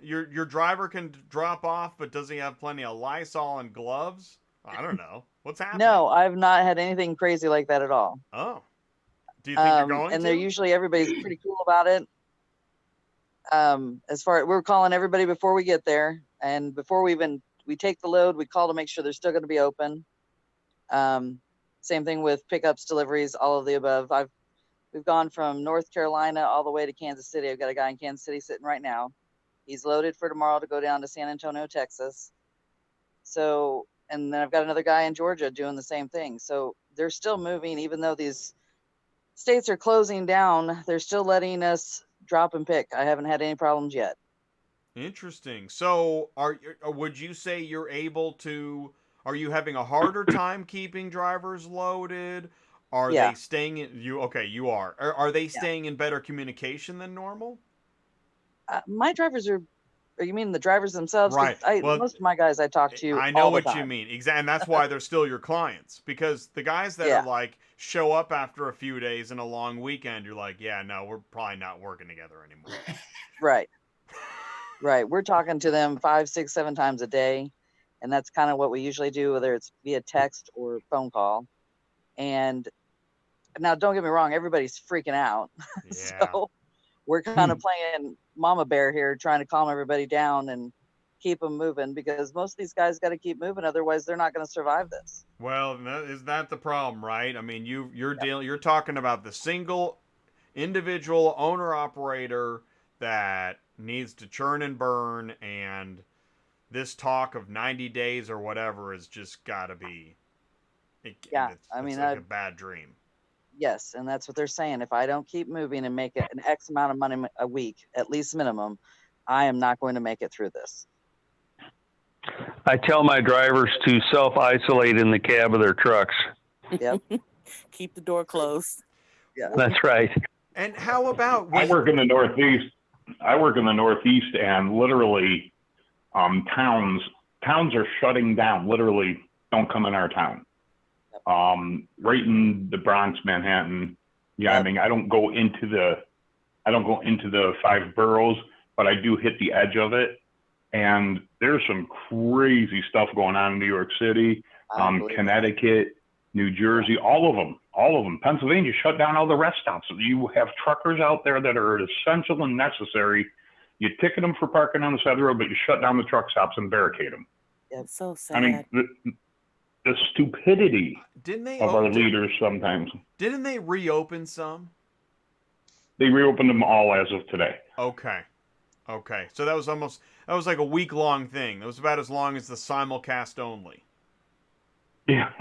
your driver can drop off, but does he have plenty of Lysol and gloves? I don't know. What's happening? No, I've not had anything crazy like that at all. Oh. Do you think you're going and to? they're usually, everybody's pretty cool about it. We're calling everybody before we get there, and before we take the load, we call to make sure they're still going to be open. Same thing with pickups, deliveries, all of the above. We've gone from North Carolina all the way to Kansas City. I've got a guy in Kansas City sitting right now. He's loaded for tomorrow to go down to San Antonio, Texas. So, and then I've got another guy in Georgia doing the same thing. So they're still moving, even though these states are closing down, they're still letting us drop and pick. I haven't had any problems yet. Interesting. So would you say are you having a harder time keeping drivers loaded? Are they staying in you are. Are they staying in better communication than normal? My drivers are, you mean the drivers themselves? Right. Most of my guys I talk to I know all the what time. you mean. Exactly. And that's why they're still your clients, because the guys that are like show up after a few days and a long weekend, you're like, yeah, no, we're probably not working together anymore. Right. Right. We're talking to them 5, 6, 7 times a day. And that's kind of what we usually do, whether it's via text or phone call. And now, don't get me wrong, everybody's freaking out. Yeah. So we're kind of playing mama bear here, trying to calm everybody down and keep them moving, because most of these guys got to keep moving. Otherwise, they're not going to survive this. Well, is that the problem, right? I mean, you're talking about the single individual owner operator that needs to churn and burn, and this talk of 90 days or whatever has just got to be. It's like a bad dream. Yes, and that's what they're saying. If I don't keep moving and make it an X amount of money a week, at least minimum, I am not going to make it through this. I tell my drivers to self-isolate in the cab of their trucks. Yep. Keep the door closed. Yeah. That's right. And how about I work in the Northeast. And literally towns are shutting down. Literally, don't come in our town. right in the Bronx, Manhattan. Yeah, I mean, I don't go into the 5 boroughs, but I do hit the edge of it. And there's some crazy stuff going on in New York City, Connecticut, New Jersey, all of them. Pennsylvania shut down all the rest stops. You have truckers out there that are essential and necessary. You ticket them for parking on the side of the road, but you shut down the truck stops and barricade them. It's so sad. I mean, the stupidity of our leaders sometimes. Didn't they reopen some? They reopened them all as of today. Okay. So that was like a week-long thing. That was about as long as the simulcast only. Yeah.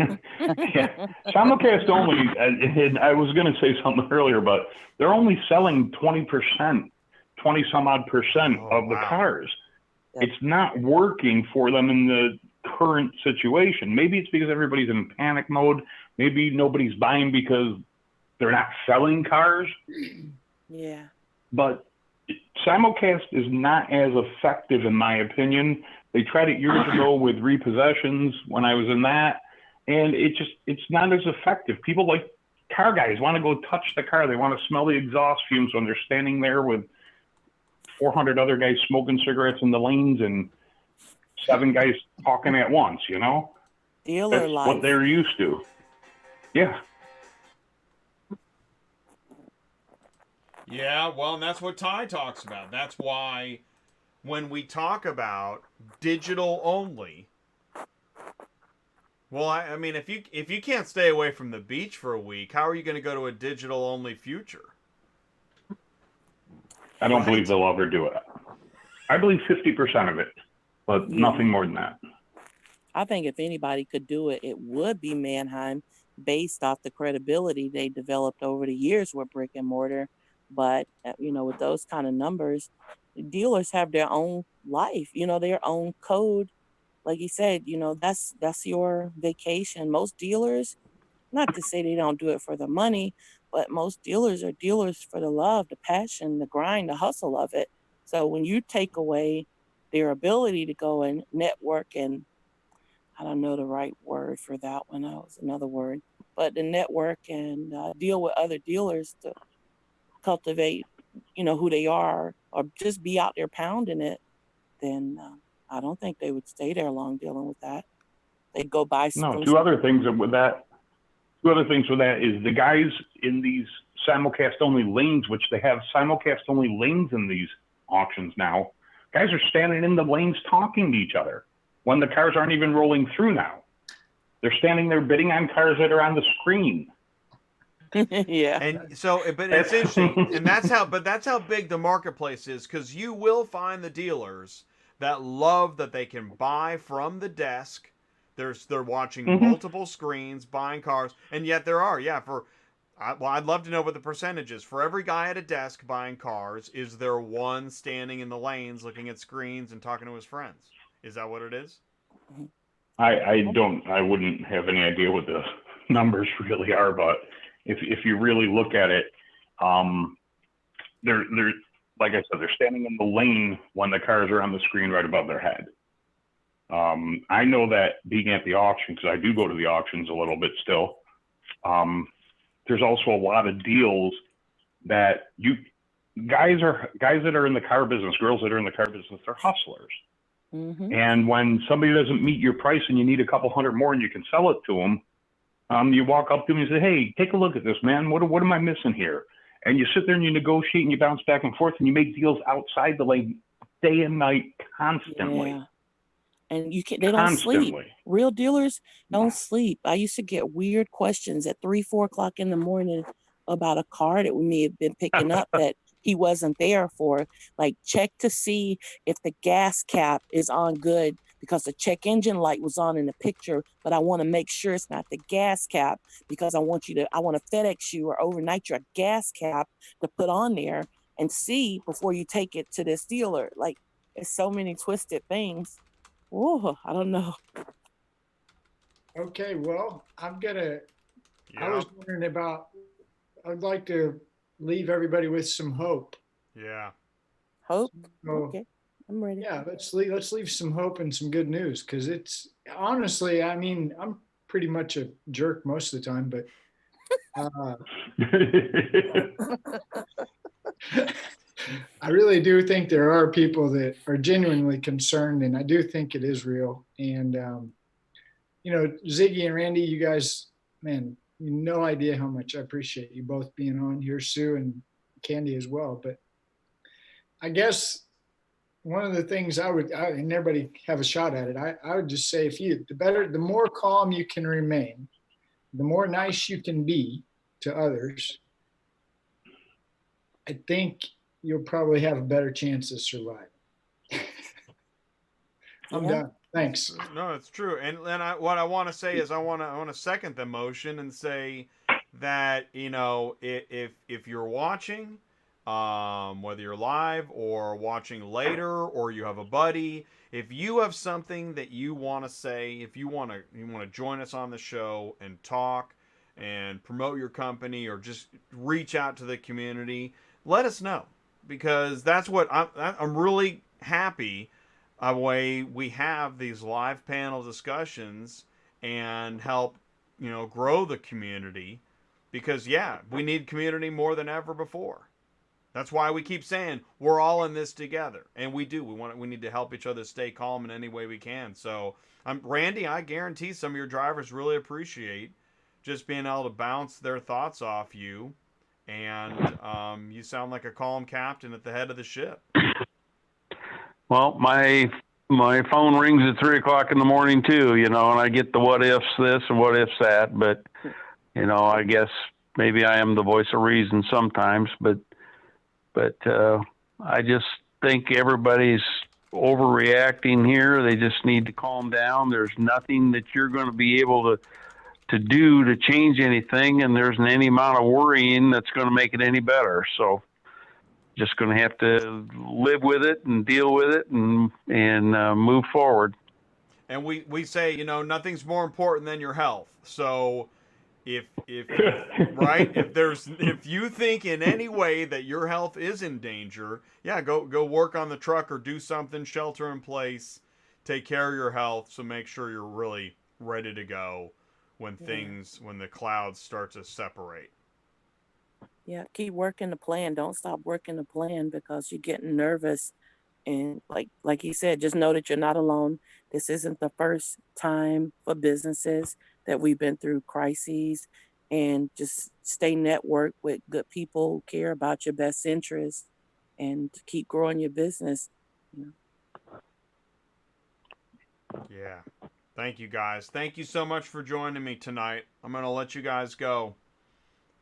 Simulcast only, and I was going to say something earlier, but they're only selling 20 some odd percent of the cars. Yep. It's not working for them in the current situation. Maybe it's because everybody's in panic mode. Maybe nobody's buying because they're not selling cars. Yeah. But simulcast is not as effective, in my opinion. They tried it years ago with repossessions when I was in that, and it's not as effective. People like car guys want to go touch the car. They want to smell the exhaust fumes when they're standing there with 400 other guys smoking cigarettes in the lanes and 7 guys talking at once, you know? Dealer That's life. what they're used to. Yeah. Yeah, well, and that's what Ty talks about. That's why when we talk about digital only, well, I mean, if you can't stay away from the beach for a week, how are you going to go to a digital only future? I don't believe they'll ever do it. I believe 50% of it, but nothing more than that. I think if anybody could do it, it would be Manheim, based off the credibility they developed over the years with brick and mortar. But, with those kind of numbers, dealers have their own life, their own code. Like you said, that's your vacation. Most dealers, not to say they don't do it for the money, but most dealers are dealers for the love, the passion, the grind, the hustle of it. So when you take away their ability to go and network, and I don't know the right word for that one, that was another word, but the network and deal with other dealers to cultivate, who they are, or just be out there pounding it, then I don't think they would stay there long dealing with that. They'd go buy some. No, two other things with that is the guys in these simulcast only lanes, which they have simulcast only lanes in these auctions now. Guys are standing in the lanes talking to each other when the cars aren't even rolling through now. They're standing there bidding on cars that are on the screen. Yeah. And so, but it's interesting, and that's how big the marketplace is, because you will find the dealers that love that they can buy from the desk. They're watching multiple screens, buying cars, and yet there are, I'd love to know what the percentage is. For every guy at a desk buying cars, is there one standing in the lanes looking at screens and talking to his friends? Is that what it is? I wouldn't have any idea what the numbers really are, but if you really look at it, they're like I said, they're standing in the lane when the cars are on the screen right above their head. I know that being at the auction, because I do go to the auctions a little bit still. There's also a lot of deals that guys that are in the car business, girls that are in the car business, they're hustlers. Mm-hmm. And when somebody doesn't meet your price and you need a couple hundred more and you can sell it to them, you walk up to them and say, "Hey, take a look at this, man. What am I missing here?" And you sit there and you negotiate and you bounce back and forth and you make deals outside the lane day and night constantly. Yeah. And they don't sleep. Real dealers don't sleep. I used to get weird questions at 3-4 o'clock in the morning about a car that we may have been picking up that he wasn't there for. Like, check to see if the gas cap is on good, because the check engine light was on in the picture, but I want to make sure it's not the gas cap, because I want to FedEx you or overnight your gas cap to put on there and see before you take it to this dealer. Like, there's so many twisted things. Oh, I don't know. Okay, well, I was wondering about, I'd like to leave everybody with some hope. Yeah. Hope? So, okay, I'm ready. Yeah, let's leave some hope and some good news, because it's honestly, I mean, I'm pretty much a jerk most of the time, but I really do think there are people that are genuinely concerned, and I do think it is real. And, Ziggy and Randy, you guys, man, no idea how much I appreciate you both being on here, Sue and Kandy as well. But I guess one of the things and everybody have a shot at it. I would just say, the more calm you can remain, the more nice you can be to others, I think you'll probably have a better chance of surviving. I'm done. Thanks. No, it's true. And what I want to say is I want to second the motion and say that, if you're watching, whether you're live or watching later, or you have a buddy, if you have something that you want to say, if you want to join us on the show and talk and promote your company, or just reach out to the community, let us know, because that's what I'm really happy a way we have these live panel discussions and help grow the community, because we need community more than ever before. That's why we keep saying we're all in this together, and we do. We need to help each other stay calm in any way we can. So, Randy, I guarantee some of your drivers really appreciate just being able to bounce their thoughts off you, and you sound like a calm captain at the head of the ship. Well, my phone rings at 3:00 in the morning too, and I get the what ifs this and what ifs that. But I guess maybe I am the voice of reason sometimes. But I just think everybody's overreacting here. They just need to calm down. There's nothing that you're going to be able to do to change anything, and there's any amount of worrying that's going to make it any better. So, just going to have to live with it and deal with it and move forward. And we say, nothing's more important than your health. So if right, if you think in any way that your health is in danger, go work on the truck or do something, shelter in place, take care of your health. So make sure you're really ready to go when the clouds start to separate. Yeah, keep working the plan. Don't stop working the plan, because you're getting nervous. And like he said, just know that you're not alone. This isn't the first time for businesses that we've been through crises, and just stay networked with good people who care about your best interests, and keep growing your business. Yeah. Thank you, guys. Thank you so much for joining me tonight. I'm going to let you guys go.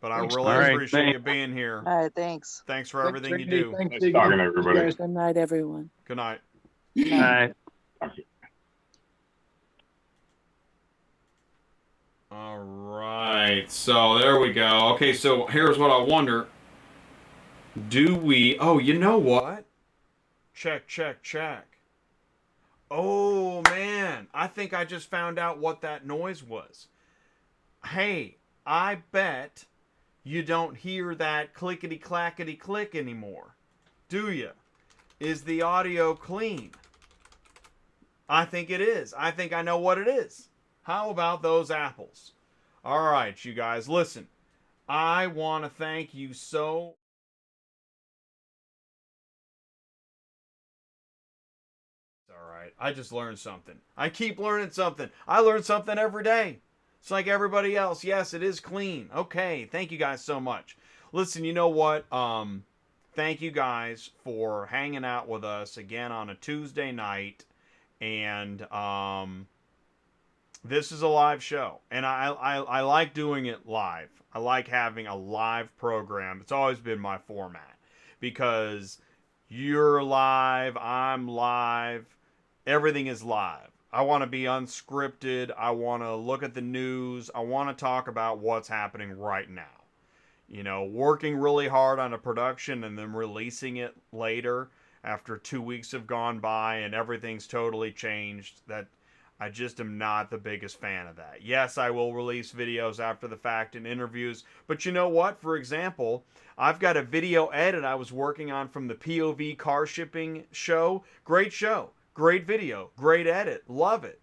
But I really appreciate you being here. All right, thanks. Thanks for everything you do. Thanks, Nice talking to everybody. Good night, everyone. Good night. Good night. All right. So there we go. Okay, so here's what I wonder. Oh, you know what? Check. Oh, man. I think I just found out what that noise was. Hey, I bet you don't hear that clickety-clackety-click anymore, do you? Is the audio clean? I think it is. I think I know what it is. How about those apples? All right, you guys, listen. I want to thank you so... All right, I just learned something. I keep learning something. I learn something every day. It's like everybody else. Yes, it is clean. Okay, thank you guys so much. Listen, you know what? Thank you guys for hanging out with us again on a Tuesday night. And this is a live show. And I like doing it live. I like having a live program. It's always been my format. Because you're live, I'm live, everything is live. I want to be unscripted. I want to look at the news. I want to talk about what's happening right now. Working really hard on a production and then releasing it later after 2 weeks have gone by and everything's totally changed. That I just am not the biggest fan of that. Yes, I will release videos after the fact and interviews. But you know what? For example, I've got a video edit I was working on from the POV car shipping show. Great show. Great video, great edit, love it.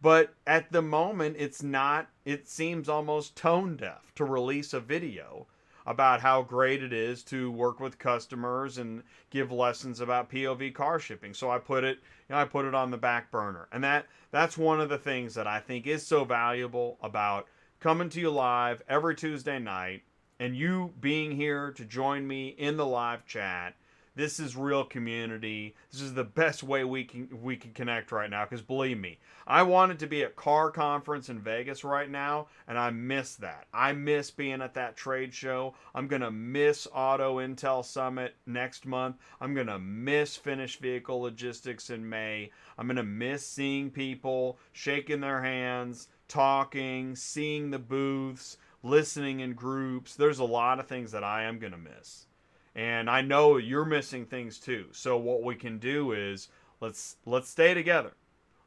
But at the moment, it seems almost tone deaf to release a video about how great it is to work with customers and give lessons about POV car shipping. So I put it on the back burner. And that's one of the things that I think is so valuable about coming to you live every Tuesday night and you being here to join me in the live chat. This is real community. This is the best way we can connect right now, because believe me, I wanted to be at Car Conference in Vegas right now, and I miss that. I miss being at that trade show. I'm going to miss Auto Intel Summit next month. I'm going to miss Finished Vehicle Logistics in May. I'm going to miss seeing people, shaking their hands, talking, seeing the booths, listening in groups. There's a lot of things that I am going to miss. And I know you're missing things too. So what we can do is let's stay together.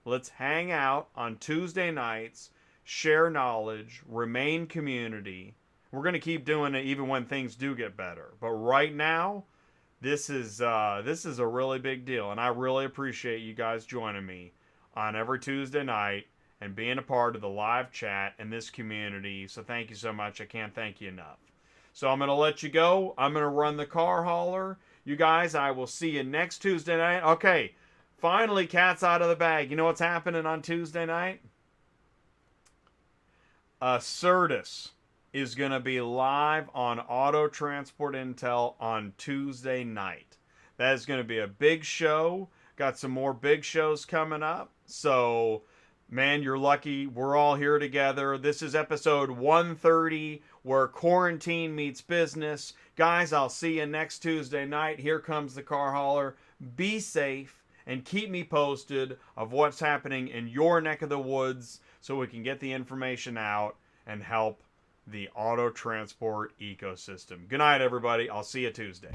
Let's hang out on Tuesday nights, share knowledge, remain community. We're going to keep doing it even when things do get better. But right now, this is a really big deal, and I really appreciate you guys joining me on every Tuesday night and being a part of the live chat and this community. So thank you so much. I can't thank you enough. So I'm going to let you go. I'm going to run the car hauler. You guys, I will see you next Tuesday night. Okay, finally, cat's out of the bag. You know what's happening on Tuesday night? Certus is going to be live on Auto Transport Intel on Tuesday night. That is going to be a big show. Got some more big shows coming up. So, man, you're lucky. We're all here together. This is episode 130, where quarantine meets business. Guys, I'll see you next Tuesday night. Here comes the car hauler. Be safe and keep me posted of what's happening in your neck of the woods so we can get the information out and help the auto transport ecosystem. Good night, everybody. I'll see you Tuesday.